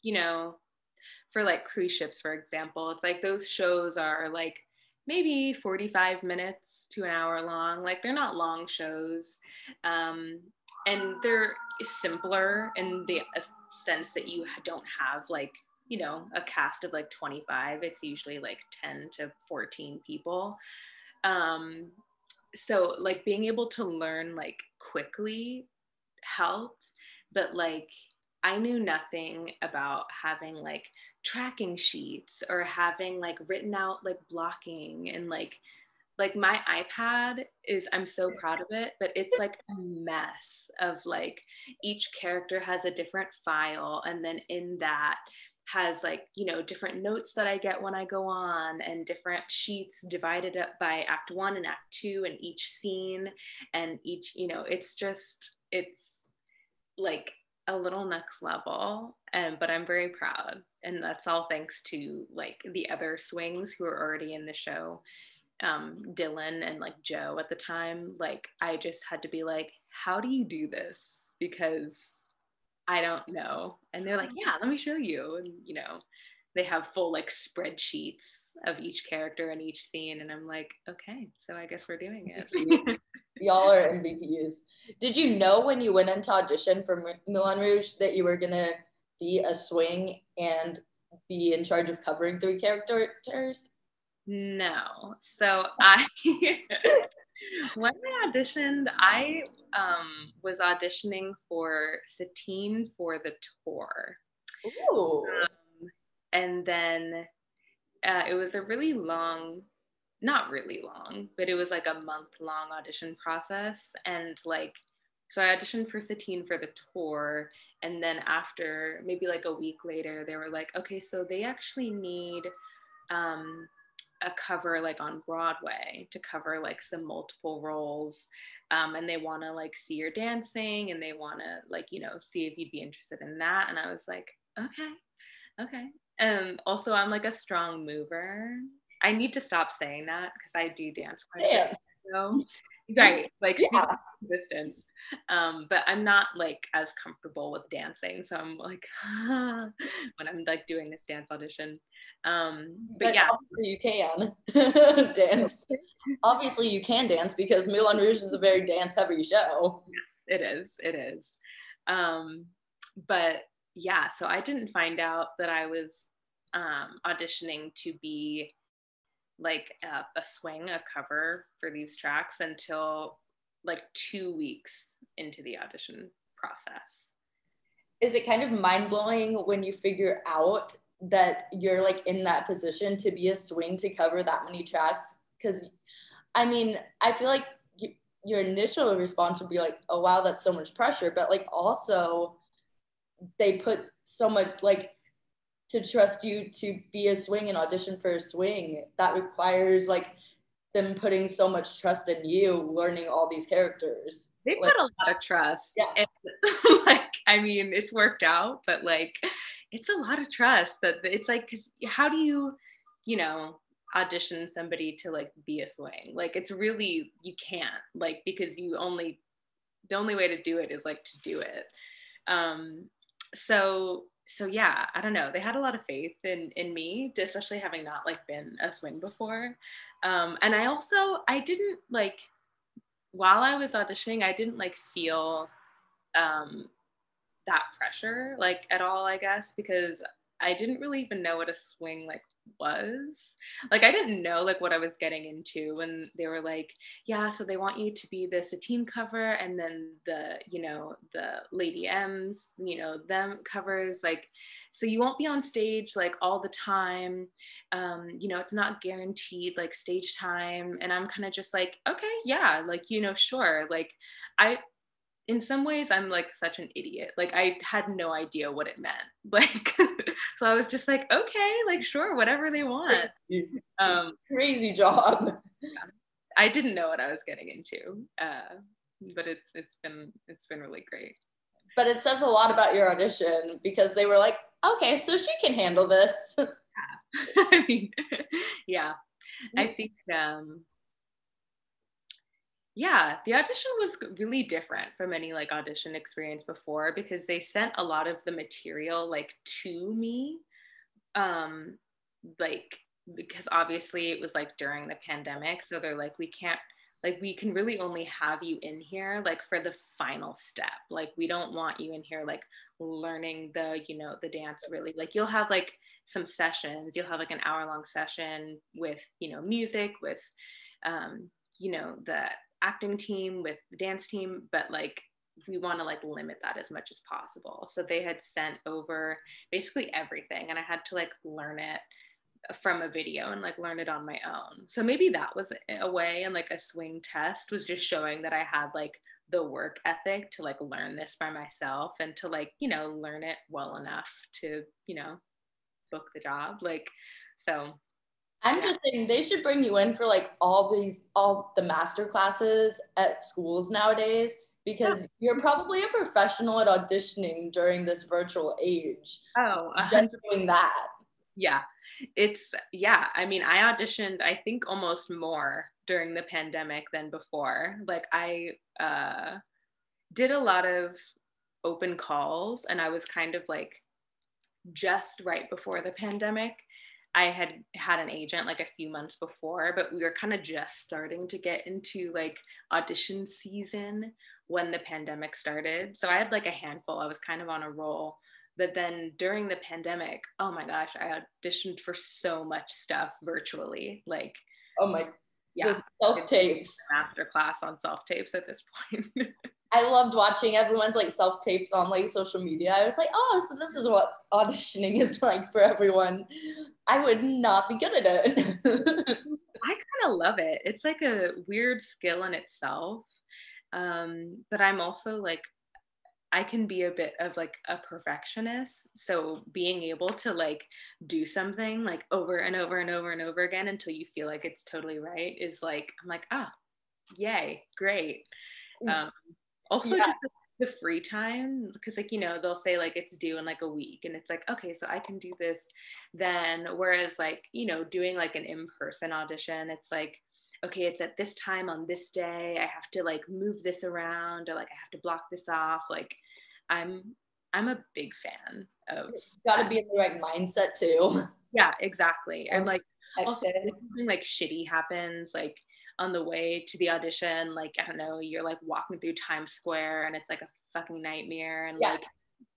for like cruise ships, for example, it's like those shows are like maybe 45 minutes to an hour long. Like they're not long shows. And they're simpler in the sense that you don't have like, a cast of like 25. It's usually like 10 to 14 people. So like being able to learn like quickly helped, but like I knew nothing about having like tracking sheets or having like written out like blocking, and like my iPad is, I'm so proud of it, but it's like a mess of like each character has a different file, and then in that has like, different notes that I get when I go on, and different sheets divided up by act 1 and act 2 and each scene, and each, it's like a little next level, but I'm very proud, and that's all thanks to like the other swings who are already in the show, Dylan and like Joe at the time. Like I just had to be like, how do you do this, because I don't know. And they're like, yeah, let me show you. And you know, they have full like spreadsheets of each character and each scene, and I'm like, okay, so I guess we're doing it. Y'all are MVPs. Did you know when you went into audition for Moulin Rouge that you were gonna be a swing and be in charge of covering 3 characters? No. So when I auditioned, I was auditioning for Satine for the tour. Ooh. And then it was a really long, not really long, but it was like a month-long audition process. And like, so I auditioned for Satine for the tour. And then after maybe like a week later, they were like, okay, so they actually need a cover like on Broadway to cover like some multiple roles, and they want to like see your dancing, and they want to like, you know, see if you'd be interested in that. And I was like, okay. And also I'm like a strong mover. I need to stop saying that because I do dance quite a bit, so right, like yeah. Resistance, but I'm not like as comfortable with dancing, so I'm like when I'm like doing this dance audition, but yeah, obviously you can dance. Obviously you can dance because Moulin Rouge is a very dance heavy show. Yes, it is, but yeah, so I didn't find out that I was auditioning to be like a swing, a cover for these tracks until like 2 weeks into the audition process. Is it kind of mind-blowing when you figure out that you're like in that position to be a swing to cover that many tracks? Because I mean, I feel like your initial response would be like, oh wow, that's so much pressure, but like also they put so much like to trust you to be a swing and audition for a swing. That requires like them putting so much trust in you, learning all these characters. They like, put a lot of trust. Yeah. And, like, I mean, it's worked out, but like, it's a lot of trust that it's like, cause how do you know, audition somebody to like be a swing? Like, it's really, you can't, like, because the only way to do it is like to do it. So yeah, I don't know. They had a lot of faith in me, especially having not like been a swing before. And I didn't like, while I was auditioning, I didn't like feel that pressure like at all, I guess, because I didn't really even know what a swing like was. Like I didn't know like what I was getting into when they were like, yeah, so they want you to be the Satine cover, and then the, you know, the Lady M's, you know, them covers, like, so you won't be on stage like all the time. You know, it's not guaranteed like stage time. And I'm kind of just like, okay, yeah, like, you know, sure. Like in some ways I'm like such an idiot. Like I had no idea what it meant. Like, so I was just like, okay, like sure, whatever they want. Crazy job. I didn't know what I was getting into, but it's been really great. But it says a lot about your audition because they were like, okay, so she can handle this. Yeah. I mean, yeah, I think. Yeah, the audition was really different from any like audition experience before because they sent a lot of the material like to me, like because obviously it was like during the pandemic, so they're like, we can really only have you in here like for the final step. Like we don't want you in here like learning the, you know, the dance really. Like you'll have like some sessions, you'll have like an hour-long session with, you know, music, with you know, the acting team, with the dance team, but like we want to like limit that as much as possible. So they had sent over basically everything, and I had to like learn it from a video and like learn it on my own. So maybe that was a way, and like a swing test was just showing that I had like the work ethic to like learn this by myself and to like, you know, learn it well enough to, you know, book the job. Like, so I'm just saying they should bring you in for like all the master classes at schools nowadays because you're probably a professional at auditioning during this virtual age. Oh, just doing that. Yeah, I mean, I auditioned, I think, almost more during the pandemic than before. Like, I did a lot of open calls, and I was kind of like, just right before the pandemic. I had an agent like a few months before, but we were kind of just starting to get into like audition season when the pandemic started. So I had like a handful. I was kind of on a roll. But then during the pandemic, oh my gosh, I auditioned for so much stuff virtually. Like, oh my, yeah, the self-tapes. Masterclass on self-tapes at this point. I loved watching everyone's like self-tapes on like social media. I was like, oh, so this is what auditioning is like for everyone. I would not be good at it. I kind of love it. It's like a weird skill in itself. But I'm also like, I can be a bit of like a perfectionist. So being able to like do something like over and over and over and over again until you feel like it's totally right is like, I'm like, yay, great. Also, just the free time, because like, you know, they'll say like it's due in like a week, and it's like, okay, so I can do this then. Whereas like, you know, doing like an in-person audition, it's like, okay, it's at this time on this day, I have to like move this around, or like I have to block this off. Like, I'm a big fan of. Got to be in the right mindset too. Yeah, exactly. And like, also if something like shitty happens, like on the way to the audition, like, I don't know, you're like walking through Times Square and it's like a fucking nightmare, and like,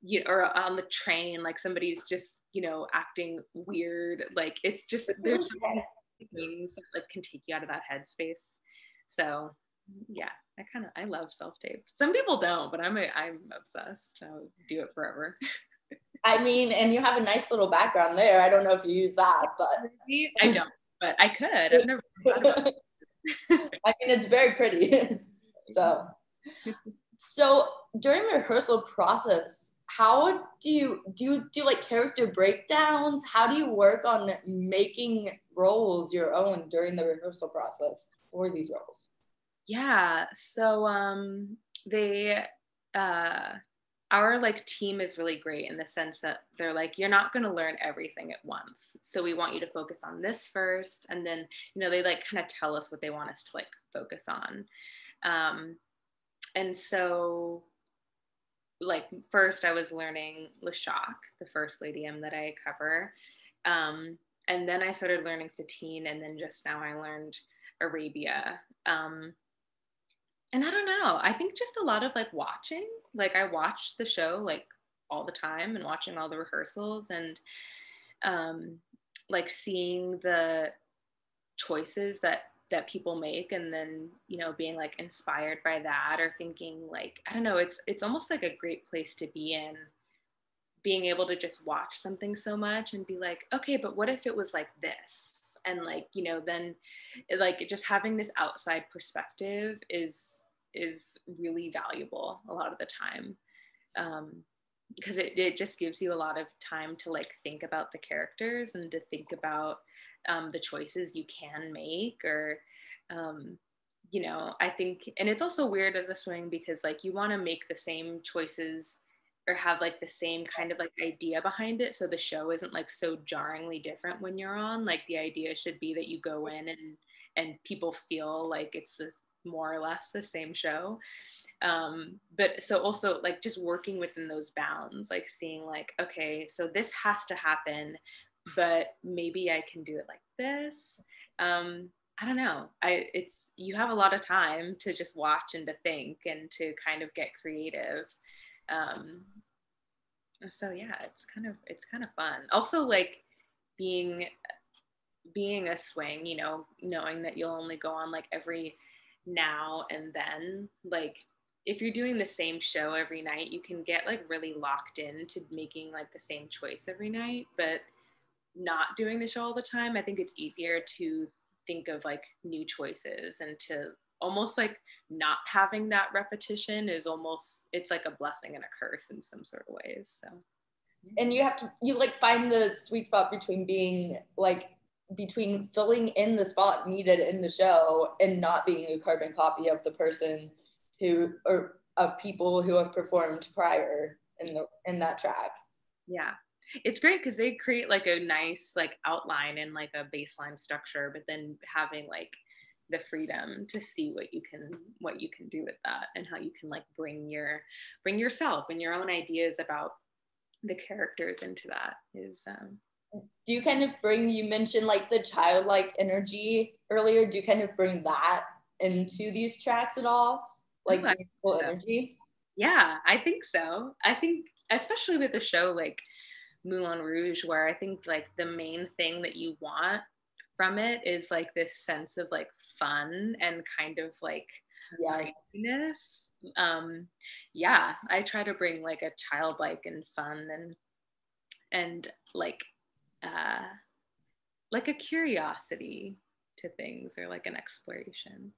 you know, or on the train, like somebody's just, you know, acting weird. Like, it's just, there's so many things that like can take you out of that headspace. So yeah, I love self-tape. Some people don't, but I'm obsessed. I'll do it forever. I mean, and you have a nice little background there. I don't know if you use that, but I don't, but I could. I've never thought about it. I mean, it's very pretty. So during the rehearsal process, how do you do like character breakdowns? How do you work on making roles your own during the rehearsal process for these roles? Yeah, so our like team is really great in the sense that they're like, you're not going to learn everything at once, so we want you to focus on this first, and then, you know, they like kind of tell us what they want us to like focus on. And so like first I was learning LeShock, the first Lady M that I cover, and then I started learning Satine, and then just now I learned Arabia. And I don't know, I think just a lot of like watching, like I watch the show like all the time and watching all the rehearsals, and like seeing the choices that people make, and then, you know, being like inspired by that, or thinking like, I don't know, it's almost like a great place to be in, being able to just watch something so much and be like, okay, but what if it was like this? And like, you know, then like just having this outside perspective is really valuable a lot of the time, because it just gives you a lot of time to like think about the characters and to think about the choices you can make, or you know, I think, and it's also weird as a swing because like you want to make the same choices or have like the same kind of like idea behind it, so the show isn't like so jarringly different when you're on. Like the idea should be that you go in and people feel like it's this more or less the same show. But so also like just working within those bounds, like seeing like, okay, so this has to happen, but maybe I can do it like this. I don't know. You have a lot of time to just watch and to think and to kind of get creative. So yeah, it's kind of fun. Also like being a swing, you know, knowing that you'll only go on like every now and then, like if you're doing the same show every night, you can get like really locked into making like the same choice every night. But not doing the show all the time, I think it's easier to think of like new choices, and to almost like not having that repetition is almost, it's like a blessing and a curse in some sort of ways. So, and you like find the sweet spot between being like between filling in the spot needed in the show and not being a carbon copy of the person who, or of people who have performed prior in that track. Yeah, it's great because they create like a nice like outline and like a baseline structure, but then having like the freedom to see what you can do with that, and how you can like bring yourself and your own ideas about the characters into that is do you kind of bring, you mentioned like the childlike energy earlier, do you kind of bring that into these tracks at all, like youthful energy? Yeah, I think so. I think especially with a show like Moulin Rouge, where I think like the main thing that you want from it is like this sense of like fun and kind of like craziness. Yeah, I try to bring like a childlike and fun and like a curiosity to things, or like an exploration.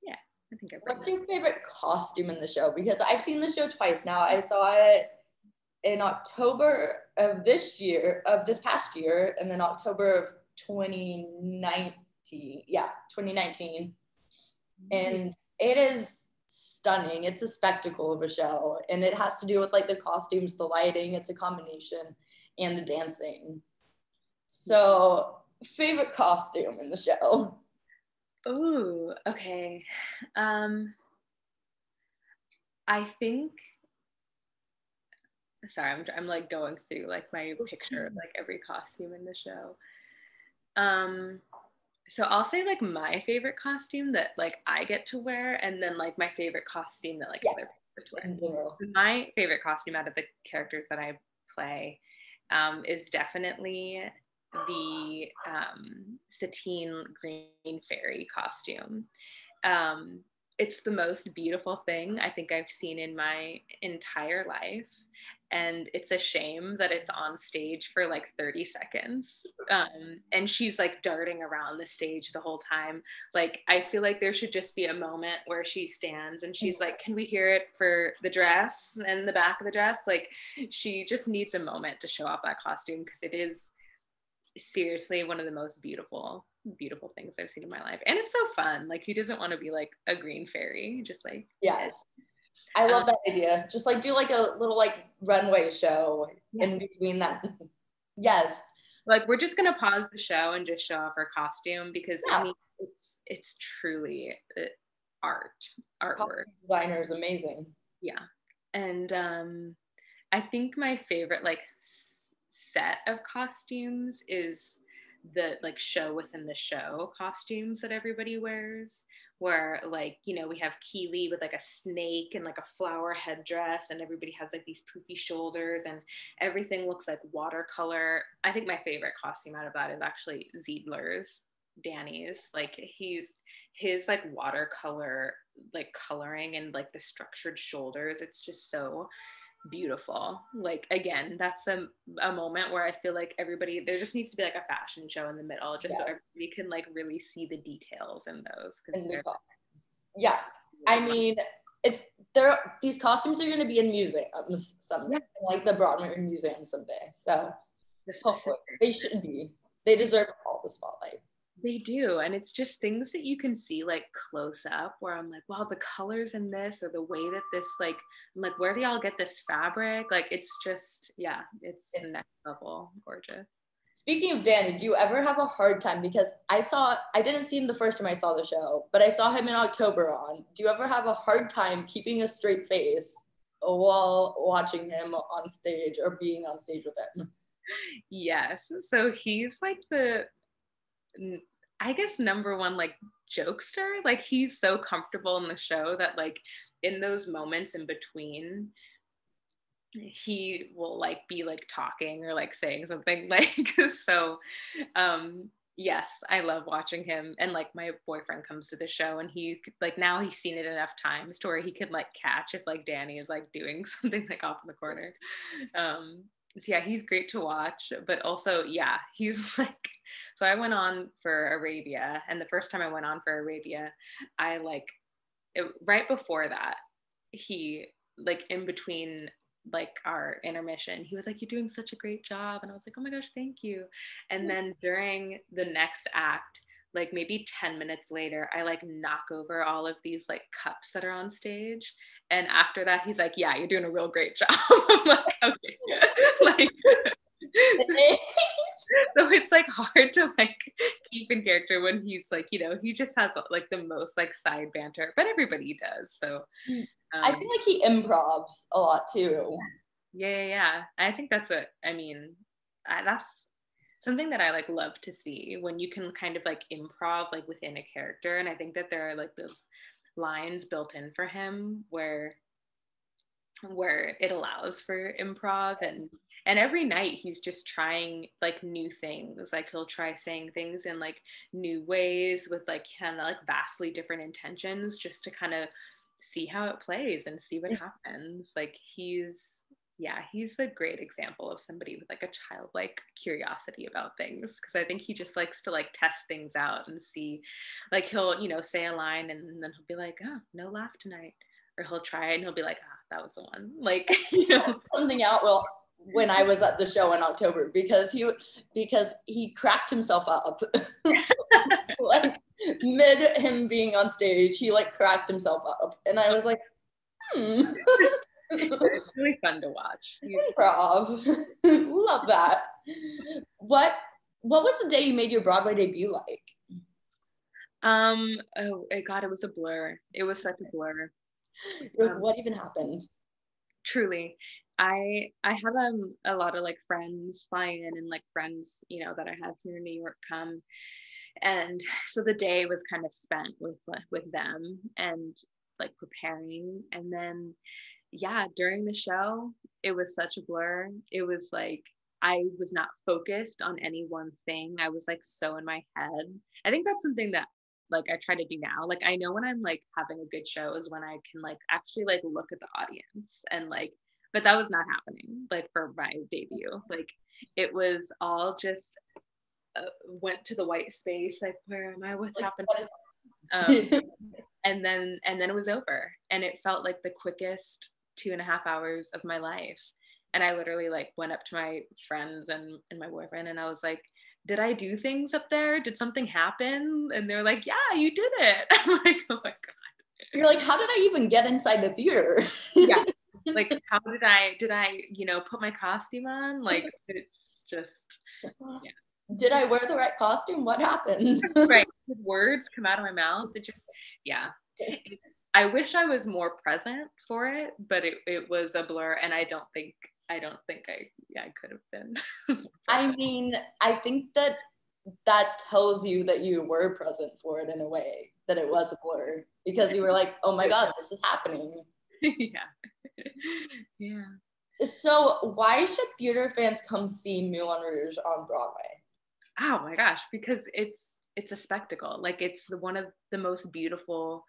Yeah, I think I bring What's your favorite costume in the show? Because I've seen the show twice now. I saw it in October of this past year, and then October of 2019. Yeah, 2019. And it is stunning. It's a spectacle of a show, and it has to do with like the costumes, the lighting, it's a combination, and the dancing. So, favorite costume in the show? Ooh, okay. I think, sorry, I'm like going through like my picture of like every costume in the show. So I'll say like my favorite costume that like I get to wear, and then like my favorite costume that like other people get to wear. My favorite costume out of the characters that I play is definitely the Satine Green Fairy costume. It's the most beautiful thing I think I've seen in my entire life. And it's a shame that it's on stage for like 30 seconds. And she's like darting around the stage the whole time. Like, I feel like there should just be a moment where she stands and she's like, can we hear it for the dress and the back of the dress? Like, she just needs a moment to show off that costume, because it is seriously one of the most beautiful things I've seen in my life. And it's so fun. Like, who doesn't want to be like a green fairy? Just like, yes. I love that idea. Just like do like a little like runway show in between that. Yes. Like, we're just gonna pause the show and just show off her costume, because I mean, it's truly artwork. Designer is amazing. Yeah. And I think my favorite like set of costumes is the like show within the show costumes that everybody wears, where like, you know, we have Keely with like a snake and like a flower headdress, and everybody has like these poofy shoulders and everything looks like watercolor. I think my favorite costume out of that is actually Ziedler's, Danny's. Like, his like watercolor like coloring and like the structured shoulders, it's just so beautiful. Like, again, that's a moment where I feel like everybody, there just needs to be like a fashion show in the middle, just so everybody can like really see the details in those. Yeah, I mean, these costumes are going to be in museums someday, like the Broadway Museum someday. So they should be. They deserve all the spotlight. They do. And it's just things that you can see like close up, where I'm like, wow, the colors in this, or the way that this, like, I'm like, where do y'all get this fabric? Like, it's just, yeah, it's next level gorgeous. Speaking of Danny, do you ever have a hard time? Because I didn't see him the first time I saw the show, but I saw him in October on. Do you ever have a hard time keeping a straight face while watching him on stage or being on stage with him? Yes. So he's like the, I guess, number one like jokester. Like, he's so comfortable in the show that like in those moments in between, he will like be like talking or like saying something like so yes, I love watching him. And like, my boyfriend comes to the show, and he like, now he's seen it enough times to where he could like catch if like Danny is like doing something like off in the corner. So yeah, he's great to watch, but also, yeah, he's like, so I went on for Arabia, and the first time I went on for Arabia, I like, right before that, he like, in between like our intermission, he was like, you're doing such a great job, and I was like, oh my gosh, thank you. And then during the next act, like maybe 10 minutes later, I like knock over all of these like cups that are on stage. And after that, he's like, yeah, you're doing a real great job. I'm like, okay. Like, so it's like hard to like keep in character when he's like, you know, he just has like the most like side banter, but everybody does. So I feel like he improvs a lot too. Yeah. I think that's what, I mean, that's something that I like love to see, when you can kind of like improv like within a character. And I think that there are like those lines built in for him where it allows for improv, and every night he's just trying like new things. Like he'll try saying things in like new ways with like kind of like vastly different intentions, just to kind of see how it plays and see what happens. Like he's a great example of somebody with like a childlike curiosity about things, because I think he just likes to like test things out and see, like he'll, you know, say a line and then he'll be like, oh, no laugh tonight, or he'll try it and he'll be like, that was the one, like, you know, something out. Well, when I was at the show in October, because he cracked himself up like mid him being on stage, he like cracked himself up, and I was like, It's really fun to watch. Improv. Love that. What was the day you made your Broadway debut like? Oh God, it was a blur. It was such a blur. What even happened? Truly, I have a lot of like friends fly in, and like friends, you know, that I have here in New York come, and so the day was kind of spent with them and like preparing, and then during the show it was such a blur. It was like I was not focused on any one thing. I was like so in my head. I think that's something that like I try to do now. Like I know when I'm like having a good show is when I can like actually like look at the audience and like, but that was not happening like for my debut. Like it was all just went to the white space, like where am I, what's happening, and then it was over, and it felt like the quickest 2.5 hours of my life. And I literally like went up to my friends and my boyfriend, and I was like, did I do things up there? Did something happen? And they're like, yeah, you did it. I'm like, oh my God. You're like, how did I even get inside the theater? Yeah. Like, how did I, you know, put my costume on? Like, it's just, yeah. Did I wear the right costume? What happened? Right. Words come out of my mouth. It just, yeah. I wish I was more present for it, but it was a blur, and I don't think I could have been. I mean, I think that tells you that you were present for it in a way, that it was a blur, because you were like, oh my God, this is happening. Yeah. So why should theater fans come see Moulin Rouge on Broadway? Oh my gosh, because it's a spectacle. Like it's one of the most beautiful,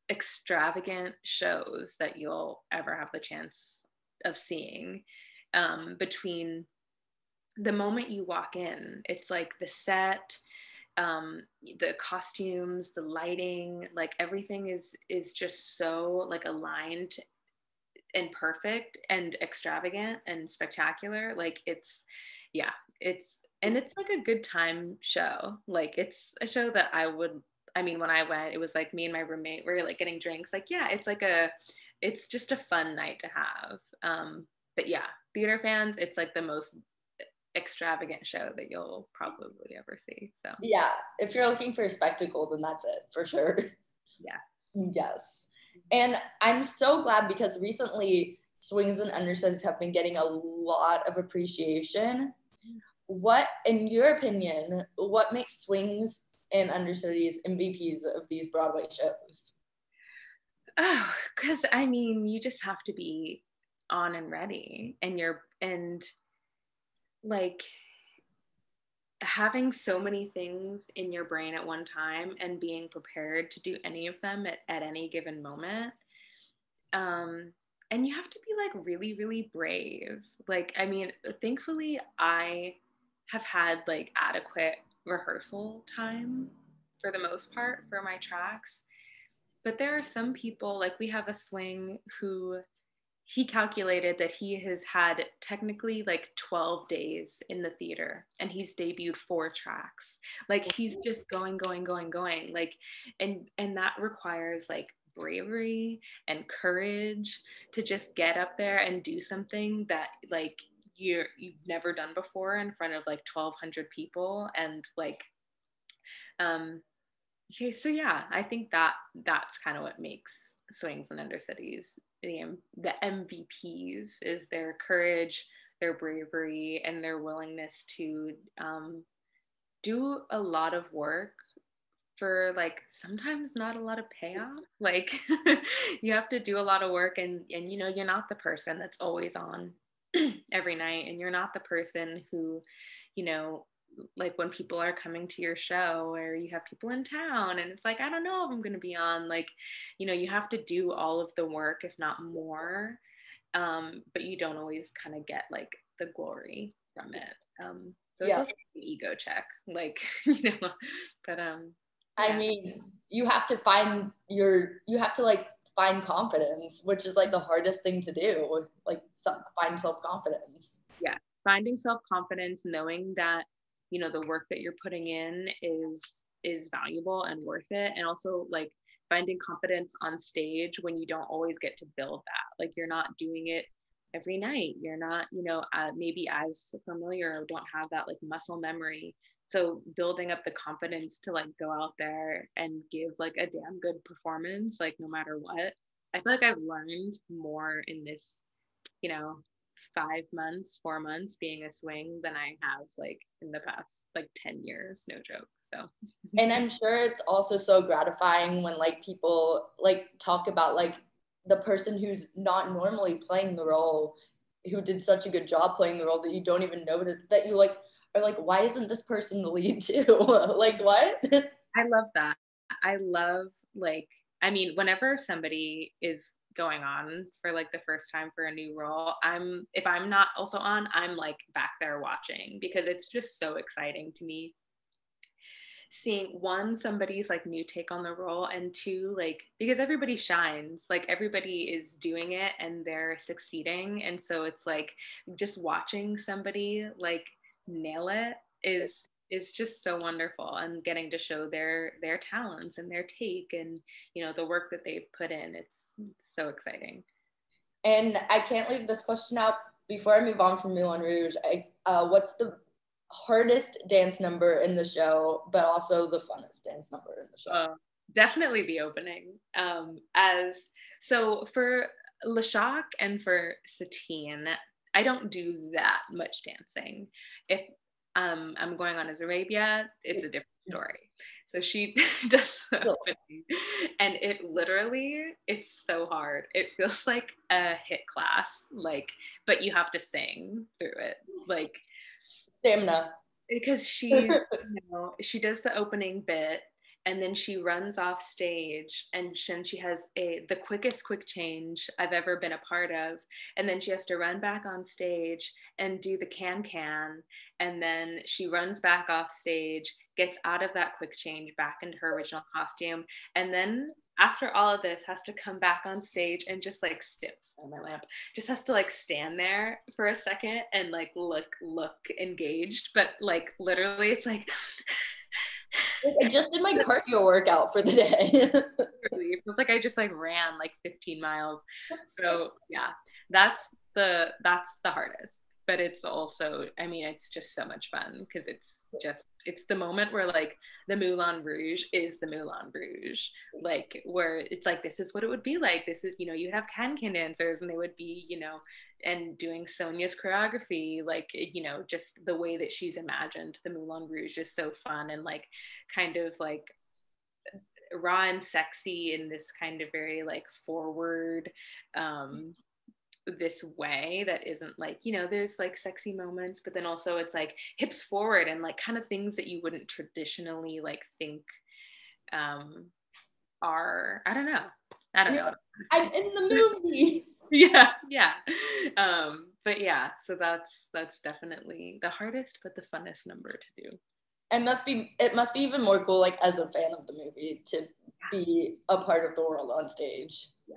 extravagant shows that you'll ever have the chance of seeing. Between the moment you walk in, it's like the set, the costumes, the lighting, like everything is just so like aligned and perfect and extravagant and spectacular. Like it's like a good time show. Like it's a show that when I went, it was like me and my roommate were like getting drinks. Like, yeah, it's just a fun night to have. But yeah, theater fans, it's like the most extravagant show that you'll probably ever see. So yeah, if you're looking for a spectacle, then that's it for sure. Yes. And I'm so glad, because recently swings and understudies have been getting a lot of appreciation. What, in your opinion, what makes swings and understudies MVPs of these Broadway shows? Oh, because I mean, you just have to be on and ready, and like having so many things in your brain at one time and being prepared to do any of them at any given moment. And you have to be like really, really brave. Like, I mean, thankfully I have had like adequate rehearsal time for the most part for my tracks. But there are some people, like we have a swing who he calculated that he has had technically like 12 days in the theater, and he's debuted 4 tracks. Like he's just going, like, and that requires like bravery and courage to just get up there and do something that like you've never done before in front of like 1,200 people. And like, okay, so yeah, I think that's kind of what makes Swings and Undercities the MVPs, is their courage, their bravery, and their willingness to do a lot of work for like sometimes not a lot of payoff. Like you have to do a lot of work, and you know, you're not the person that's always on every night, and you're not the person who, you know, like when people are coming to your show or you have people in town and it's like, I don't know if I'm going to be on, like, you know, you have to do all of the work, if not more, but you don't always kind of get like the glory from it. So it's also an ego check, like, you know, but I mean, you have to find find confidence, which is like the hardest thing to do, like find self-confidence. Yeah, finding self-confidence, knowing that, you know, the work that you're putting in is valuable and worth it. And also like finding confidence on stage when you don't always get to build that. Like you're not doing it every night. You're not, you know, maybe as familiar, or don't have that like muscle memory. So building up the confidence to like go out there and give like a damn good performance, like no matter what. I feel like I've learned more in this, you know, 4 months being a swing than I have like in the past like 10 years, no joke. So, and I'm sure it's also so gratifying when like people like talk about like the person who's not normally playing the role, who did such a good job playing the role that you don't even know that you like are like, why isn't this person the lead too? Like what? I love that. I love like, I mean, whenever somebody is going on for like the first time for a new role, if I'm not also on, I'm like back there watching, because it's just so exciting to me seeing, one, somebody's like new take on the role, and two, like, because everybody shines, like everybody is doing it and they're succeeding, and so it's like just watching somebody like nail it is just so wonderful, and getting to show their talents and their take and, you know, the work that they've put in. It's so exciting. And I can't leave this question out before I move on from Moulin Rouge. What's the hardest dance number in the show, but also the funnest dance number in the show? Definitely the opening. So for Le Choc and for Satine, I don't do that much dancing. If I'm going on as Arabia, it's a different story. So she does the opening, and it's so hard. It feels like a hit class, like, but you have to sing through it, like stamina. Because you know, she does the opening bit, and then she runs off stage, and she has the quickest quick change I've ever been a part of, and then she has to run back on stage and do the can, and then she runs back off stage, gets out of that quick change back into her original costume, and then after all of this has to come back on stage and just like just has to like stand there for a second and like look engaged, but like literally it's like I just did my cardio workout for the day. It feels like I just like ran like 15 miles. So yeah, that's the hardest. But it's also, I mean, it's just so much fun, because it's the moment where like the Moulin Rouge is the Moulin Rouge, like where it's like, this is what it would be like. This is, you know, you have can dancers, and they would be, you know, and doing Sonia's choreography, like, you know, just the way that she's imagined the Moulin Rouge is so fun, and like kind of like raw and sexy in this kind of very like forward this way that isn't like, you know, there's like sexy moments, but then also it's like hips forward and like kind of things that you wouldn't traditionally like think are, I don't know. I'm in the movie. yeah but yeah, so that's definitely the hardest but the funnest number to do. It must be even more cool, like as a fan of the movie, to be a part of the world on stage. Yeah,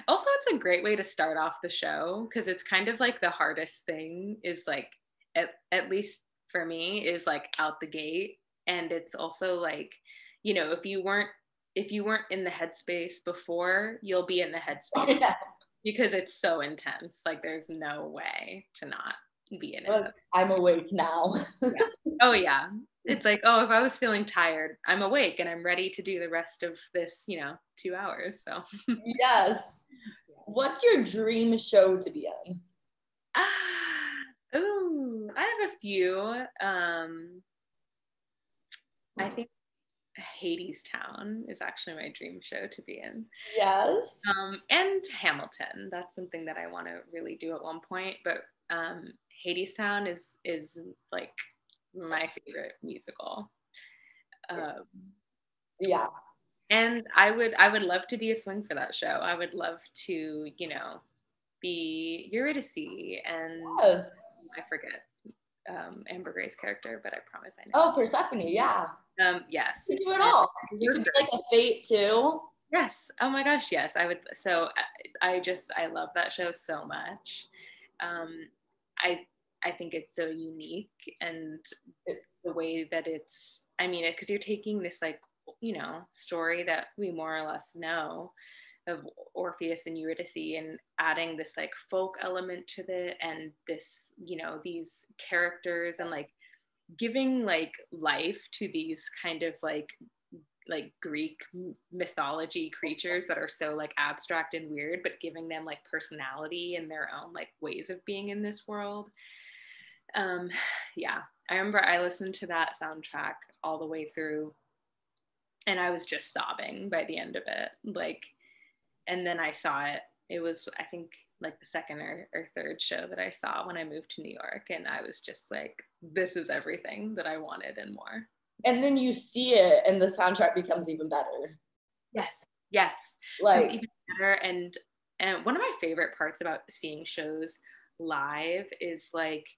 Also, it's a great way to start off the show because it's kind of like the hardest thing is like, at least for me, is like out the gate. And it's also like, you know, if you weren't in the headspace before, you'll be in the headspace because it's so intense. Like there's no way to not be in it. I'm awake now. Yeah. Oh yeah. It's like, oh, if I was feeling tired, I'm awake and I'm ready to do the rest of this, 2 hours. So yes. What's your dream show to be in? Ooh, I have a few. I think Hadestown is actually my dream show to be in. Yes. And Hamilton. That's something that I want to really do at one point. But Hadestown is like my favorite musical. Yeah. And I would love to be a swing for that show. I would love to, be Eurydice and yes. I forget Amber Gray's character, but I promise I know. Oh, Persephone, yeah. Yes. You can do it all. You can be like a Fate too. Yes. Oh my gosh, yes. I would. So I love that show so much. I think it's so unique, and the way that it's, because you're taking this like, story that we more or less know of Orpheus and Eurydice and adding this like folk element to it and this, these characters and like giving like life to these kind of like Greek mythology creatures that are so like abstract and weird, but giving them like personality and their own like ways of being in this world. Yeah, I remember I listened to that soundtrack all the way through and I was just sobbing by the end of it. Like, and then I saw it. It was, I think, like the second or third show that I saw when I moved to New York. And I was just like, this is everything that I wanted and more. And then you see it and the soundtrack becomes even better. Yes. Like, it's even better. And one of my favorite parts about seeing shows live is like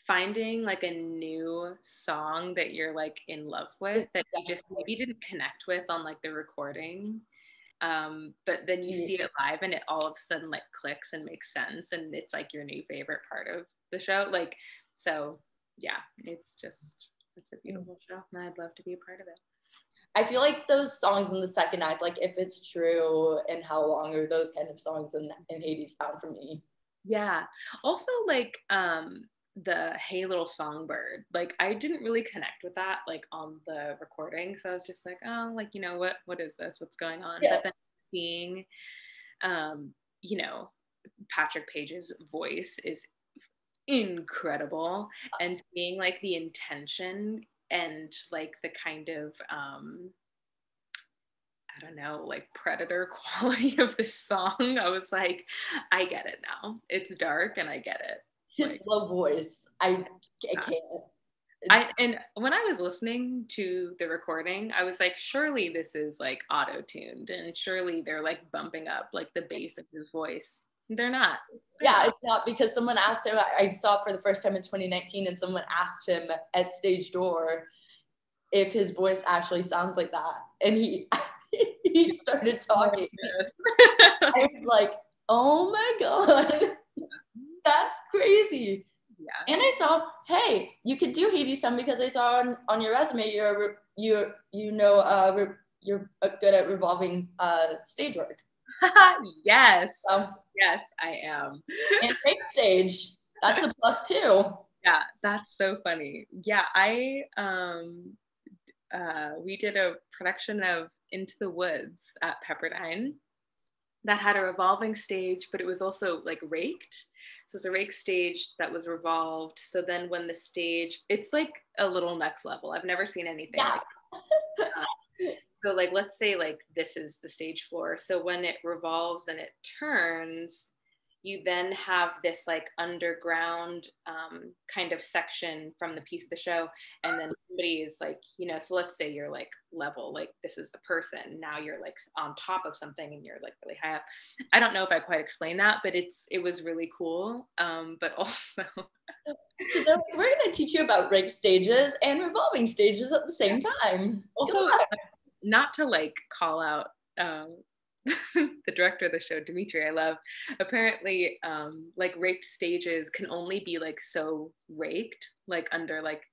finding like a new song that you're like in love with that you just maybe didn't connect with on like the recording. But then you see it live and it all of a sudden like clicks and makes sense and it's like your new favorite part of the show. Like, so yeah, it's a beautiful show and I'd love to be a part of it. I feel like those songs in the second act, like If It's True and How Long, are those kind of songs in Hadestown for me. Yeah. Also like the Hey Little Songbird, like I didn't really connect with that like on the recording, so I was just like, oh, like, what is this, what's going on? But then seeing Patrick Page's voice is incredible and seeing like the intention and like the kind of I don't know, like Predator quality of this song, I was like, I get it now. It's dark and I get it. His low voice, I can't. And when I was listening to the recording, I was like, surely this is like auto-tuned and surely they're like bumping up like the bass of his voice. They're not. Yeah, it's not, because someone asked him, I saw it for the first time in 2019, and someone asked him at stage door if his voice actually sounds like that. And he started talking. I was like, oh my God. That's crazy. Yeah. And I saw, hey, you could do Hadestown because I saw on your resume you're good at revolving stage work. Yes. Yes, I am. And Backstage, that's a plus too. Yeah, that's so funny. Yeah, we did a production of Into the Woods at Pepperdine that had a revolving stage, but it was also like raked. So it's a rake stage that was revolved. So then when the stage, it's like a little next level. I've never seen anything like that. So like, let's say like this is the stage floor. So when it revolves and it turns, you then have this like underground kind of section from the piece of the show. And then somebody is like, so let's say you're like level, like this is the person. Now you're like on top of something and you're like really high up. I don't know if I quite explained that, but it was really cool. But also. So they're like, we're going to teach you about rake stages and revolving stages at the same time. Also, not to like call out the director of the show, Dimitri, I love, apparently like raked stages can only be like so raked, like under like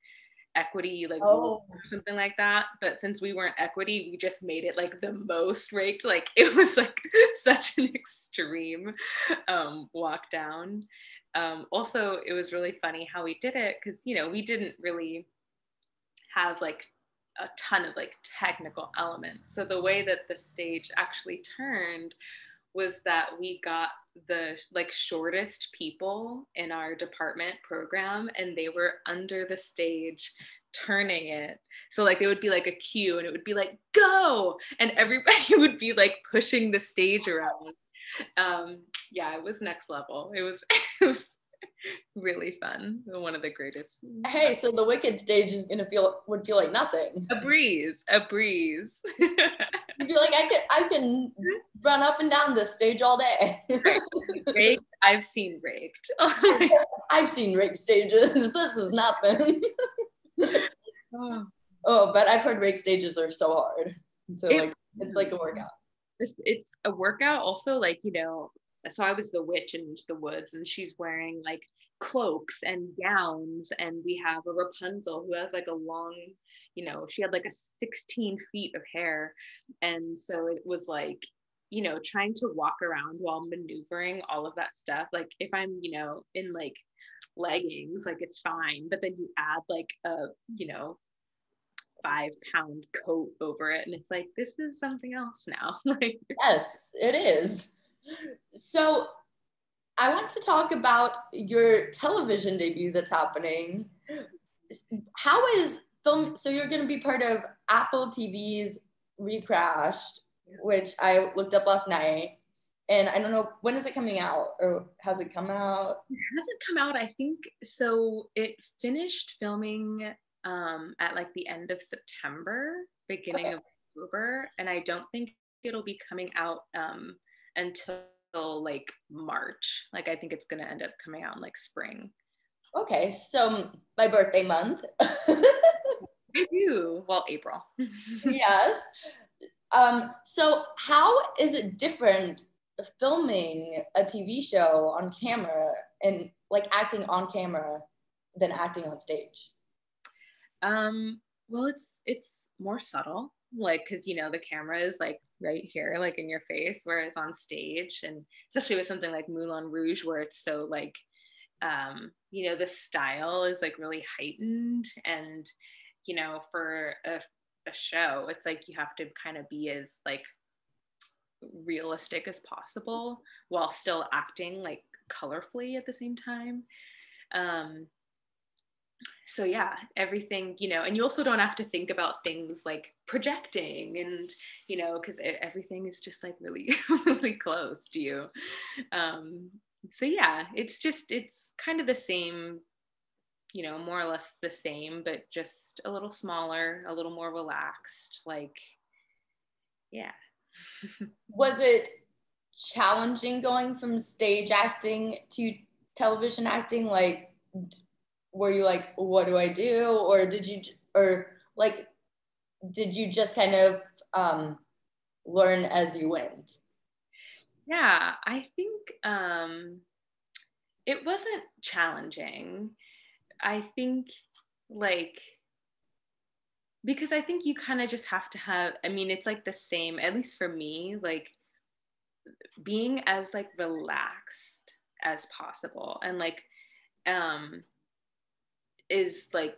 equity, like rules or something like that. But since we weren't equity, we just made it like the most raked. Like it was like such an extreme walk down. Also, it was really funny how we did it because, you know, we didn't really have like a ton of like technical elements. So the way that the stage actually turned was that we got the like shortest people in our department program, and they were under the stage turning it. So like there would be like a cue and it would be like go, and everybody would be like pushing the stage around. Yeah, it was next level. It was it was really fun. One of the greatest. Hey, so the Wicked stage is would feel like nothing. A breeze. You'd be like, I can run up and down this stage all day. Raked, I've seen raked. I've seen raked stages. This is nothing. Oh, but I've heard raked stages are so hard. So like it's like a workout. It's a workout. Also, like, you know, so I was the witch in Into the Woods, and she's wearing like cloaks and gowns, and we have a Rapunzel who has like a long, you know, she had like a 16 feet of hair. And so it was like, you know, trying to walk around while maneuvering all of that stuff. Like if I'm, you know, in like leggings, like it's fine, but then you add like a, you know, 5-pound coat over it, and it's like, this is something else now. Like, yes, it is. So I want to talk about your television debut that's happening. How is film? So you're going to be part of Apple TV's WeCrashed, which I looked up last night. And I don't know, when is it coming out, or has it come out? It hasn't come out, I think. So it finished filming at like the end of September, beginning of October. And I don't think it'll be coming out until like March. Like I think it's going to end up coming out in like spring. Okay, so my birthday month. I do. Well, April. Yes. So how is it different filming a TV show on camera and like acting on camera than acting on stage? Well, it's more subtle, like, because, you know, the camera is like right here, like in your face, whereas on stage, and especially with something like Moulin Rouge, where it's so like, you know, the style is like really heightened, and, you know, for a show, it's like you have to kind of be as like realistic as possible while still acting like colorfully at the same time. So yeah, everything, you know, and you also don't have to think about things like projecting and, you know, because everything is just like really, really close to you. So yeah, it's kind of the same, you know, more or less the same, but just a little smaller, a little more relaxed, like, yeah. Was it challenging going from stage acting to television acting? Like, were you like, what do I do? Or did you just kind of learn as you went? Yeah, I think it wasn't challenging. I think like, because I think you kind of just have to have, I mean, it's like the same, at least for me, like being as like relaxed as possible, and like is like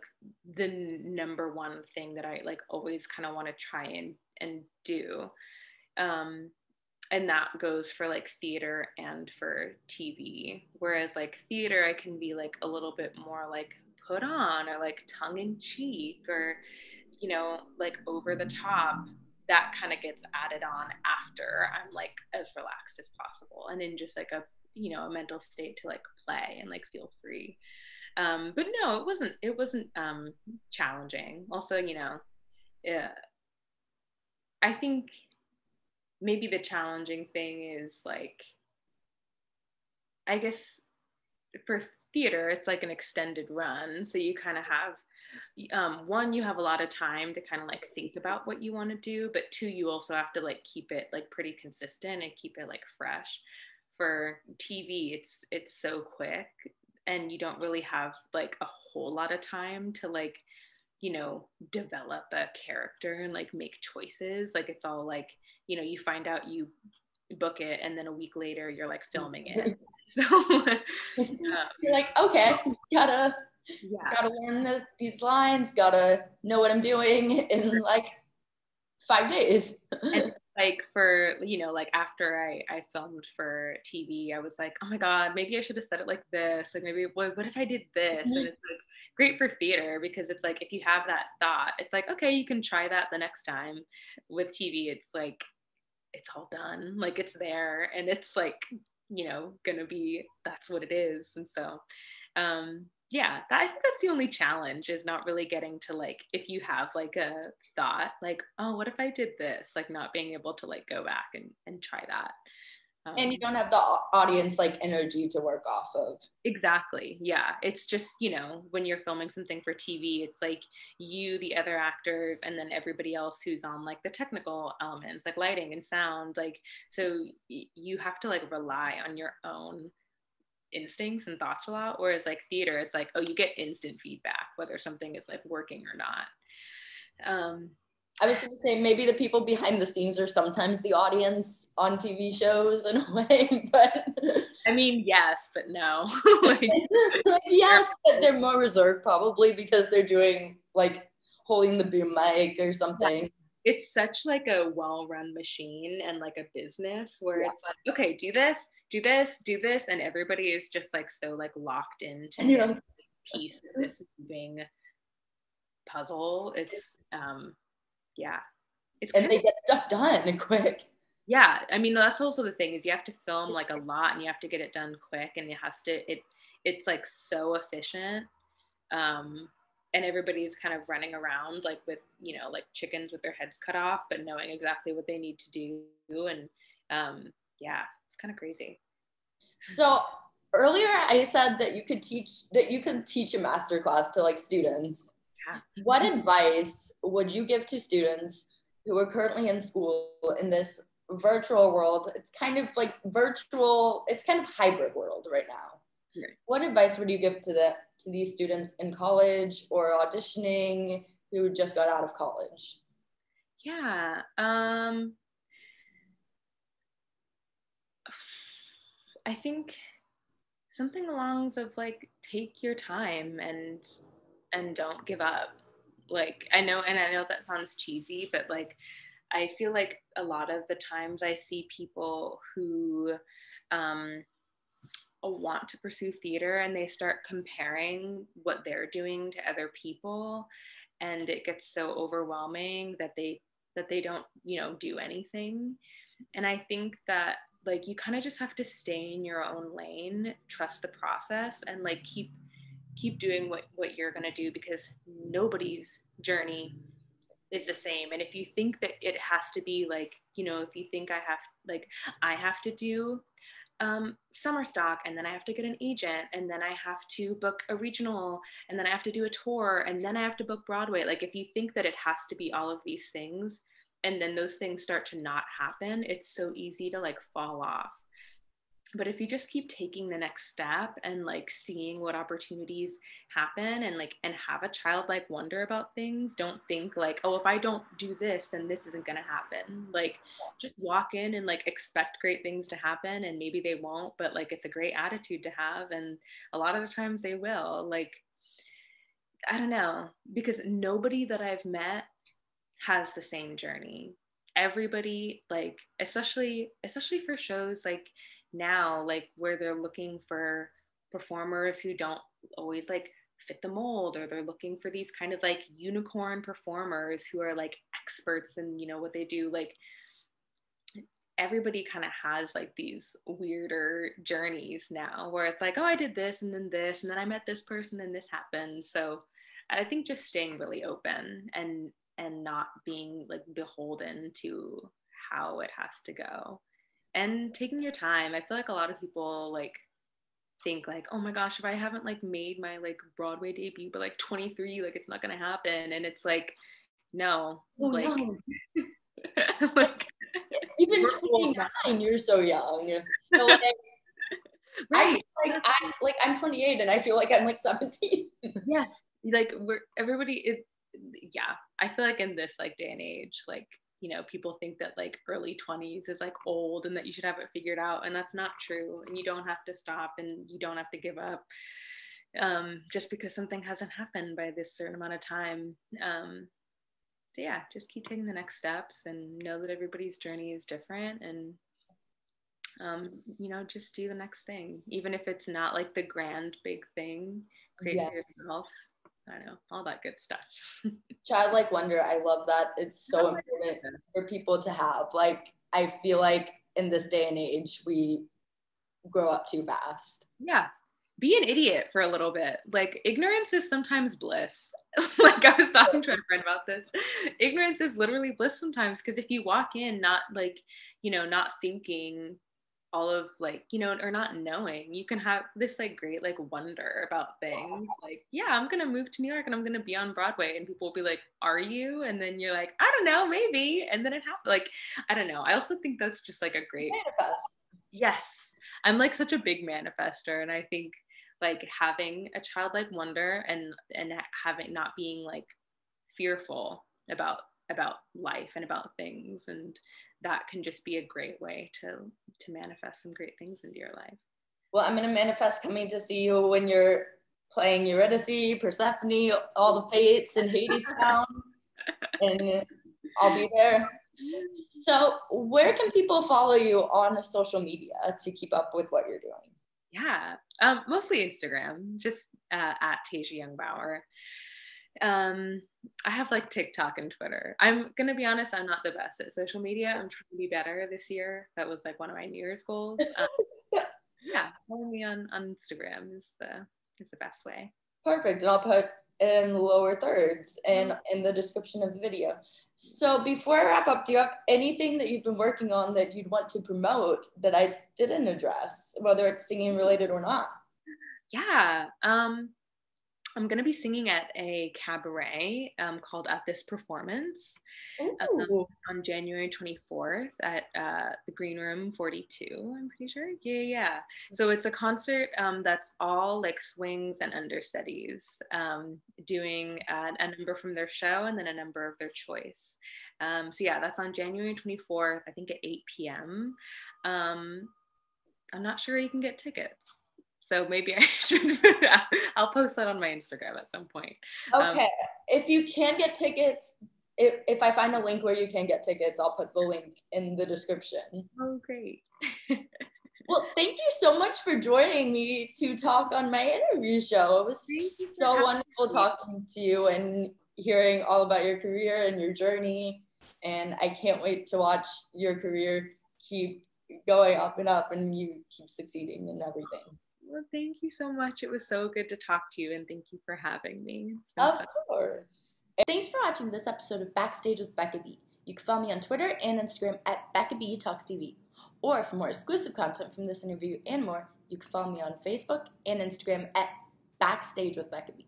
the number one thing that I like always kind of want to try and do. And that goes for like theater and for TV. Whereas like theater, I can be like a little bit more like put on, or like tongue in cheek, or, you know, like over the top. That kind of gets added on after I'm like as relaxed as possible, and in just like a, you know, a mental state to like play and like feel free. But no, it wasn't challenging. Also, you know, I think maybe the challenging thing is like, I guess for theater, it's like an extended run. So you kind of have one, you have a lot of time to kind of like think about what you want to do, but two, you also have to like keep it like pretty consistent and keep it like fresh. For TV, it's so quick, and you don't really have like a whole lot of time to like, develop a character and like make choices. Like it's all like, you find out, you book it, and then a week later you're like filming it. So you're like, okay, gotta yeah, learn these lines, gotta know what I'm doing in like 5 days. and like for like after I filmed for TV, I was like, oh my god, maybe I should have said it like this, like maybe what if I did this. And it's like great for theater, because it's like if you have that thought, it's like, okay, you can try that the next time. With TV, it's like it's all done, like it's there, and it's like gonna be, that's what it is. And so yeah, I think that's the only challenge, is not really getting to like, if you have like a thought like, oh, what if I did this, like not being able to like go back and try that. And you don't have the audience like energy to work off of. Exactly. Yeah. It's just, when you're filming something for TV, it's like you, the other actors, and then everybody else who's on like the technical elements, like lighting and sound. Like, so you have to like rely on your own instincts and thoughts a lot. Whereas like theater, it's like, oh, you get instant feedback, whether something is like working or not. I was going to say maybe the people behind the scenes are sometimes the audience on TV shows in a way, but I mean, yes, but no. Like, yes, but they're more reserved probably because they're doing like holding the boom mic or something. It's such like a well-run machine and like a business where it's like, okay, do this, do this, do this, and everybody is just like so like locked into a piece of this moving puzzle. It's yeah, and they get stuff done quick. Yeah, I mean, that's also the thing, is you have to film like a lot and you have to get it done quick, and it's like so efficient. And everybody's kind of running around like with, like chickens with their heads cut off, but knowing exactly what they need to do. And yeah, it's kind of crazy. So earlier I said that you could teach a master class to like students. Yeah. What advice would you give to students who are currently in school in this virtual world? It's kind of like virtual, it's kind of hybrid world right now. Yeah. What advice would you give to these students in college or auditioning who just got out of college? Yeah. I think something along of like, take your time and don't give up. Like, I know that sounds cheesy, but like, I feel like a lot of the times I see people who want to pursue theater and they start comparing what they're doing to other people, and it gets so overwhelming that they don't, do anything. And I think that like, you kind of just have to stay in your own lane, trust the process, and like keep doing what you're going to do, because nobody's journey is the same. And if you think that it has to be like, if you think I have to do summer stock, and then I have to get an agent, and then I have to book a regional, and then I have to do a tour, and then I have to book Broadway. Like, if you think that it has to be all of these things, and then those things start to not happen, it's so easy to like fall off. But if you just keep taking the next step and like seeing what opportunities happen, and like, and have a childlike wonder about things, don't think like, oh, if I don't do this, then this isn't going to happen. Like, just walk in and like expect great things to happen, and maybe they won't, but like, it's a great attitude to have. And a lot of the times they will. Like, I don't know, because nobody that I've met has the same journey. Everybody, like, especially for shows like now, like where they're looking for performers who don't always like fit the mold, or they're looking for these kind of like unicorn performers who are like experts in what they do. Like, everybody kind of has like these weirder journeys now, where it's like, oh, I did this, and then I met this person, and this happened. So I think just staying really open and not being like beholden to how it has to go, and taking your time. I feel like a lot of people like think like, oh my gosh, if I haven't like made my like Broadway debut by like 23, like it's not gonna happen. And it's like, no, like, no. like even 29, you're so young. So like, right. I'm 28 and I feel like I'm like 17. Yes, like yeah. I feel like in this like day and age, like, you know, people think that like early 20s is like old and that you should have it figured out, and that's not true. And you don't have to stop, and you don't have to give up just because something hasn't happened by this certain amount of time. So yeah, just keep taking the next steps and know that everybody's journey is different, and you know, just do the next thing, even if it's not like the grand big thing. Create for yourself. I don't know, all that good stuff. Childlike wonder, I love that. It's so important for people to have. Like, I feel like in this day and age, we grow up too fast. Yeah. Be an idiot for a little bit. Like, ignorance is sometimes bliss. Like, I was talking to a friend about this. Ignorance is literally bliss sometimes, because if you walk in not like, you know, not thinking all of like, you know, or not knowing, you can have this like great like wonder about things. Like, yeah, I'm gonna move to New York and I'm gonna be on Broadway, and people will be like, are you? And then you're like, I don't know, maybe. And then it happened. Like, I don't know. I also think that's just like a great manifest. Yes, I'm like such a big manifester, and I think like having a childlike wonder and having not being like fearful about life and about things, and that can just be a great way to manifest some great things into your life. Well, I'm gonna manifest coming to see you when you're playing Eurydice, Persephone, all the fates in Hades Town, and I'll be there. So where can people follow you on social media to keep up with what you're doing? Yeah, mostly Instagram, just at Tasia Jungbauer. I have like TikTok and Twitter. I'm gonna be honest, I'm not the best at social media. I'm trying to be better this year. That was like one of my New Year's goals. Yeah, follow me on Instagram is the best way. Perfect, and I'll put it in the lower thirds and in the description of the video. So before I wrap up, do you have anything that you've been working on that you'd want to promote that I didn't address, whether it's singing related or not? Yeah, I'm going to be singing at a cabaret called At This Performance on January 24th at the Green Room 42, I'm pretty sure. Yeah. So it's a concert that's all like swings and understudies doing a number from their show and then a number of their choice. So yeah, that's on January 24th, I think at 8 p.m. I'm not sure you can get tickets. So maybe I should, I'll post that on my Instagram at some point. Okay, if you can get tickets, if I find a link where you can get tickets, I'll put the link in the description. Oh, great. Well, thank you so much for joining me to talk on my interview show. It was so wonderful talking to you and hearing all about your career and your journey. And I can't wait to watch your career keep going up and you keep succeeding in everything. Well, thank you so much. It was so good to talk to you, and thank you for having me. Of course. Thanks for watching this episode of Backstage with Becca B. You can follow me on Twitter and Instagram at Becca B Talks TV. Or for more exclusive content from this interview and more, you can follow me on Facebook and Instagram at Backstage with Becca B.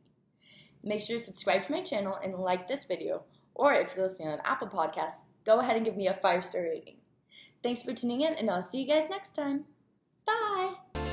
Make sure to subscribe to my channel and like this video. Or if you're listening on Apple Podcasts, go ahead and give me a 5-star rating. Thanks for tuning in, and I'll see you guys next time. Bye!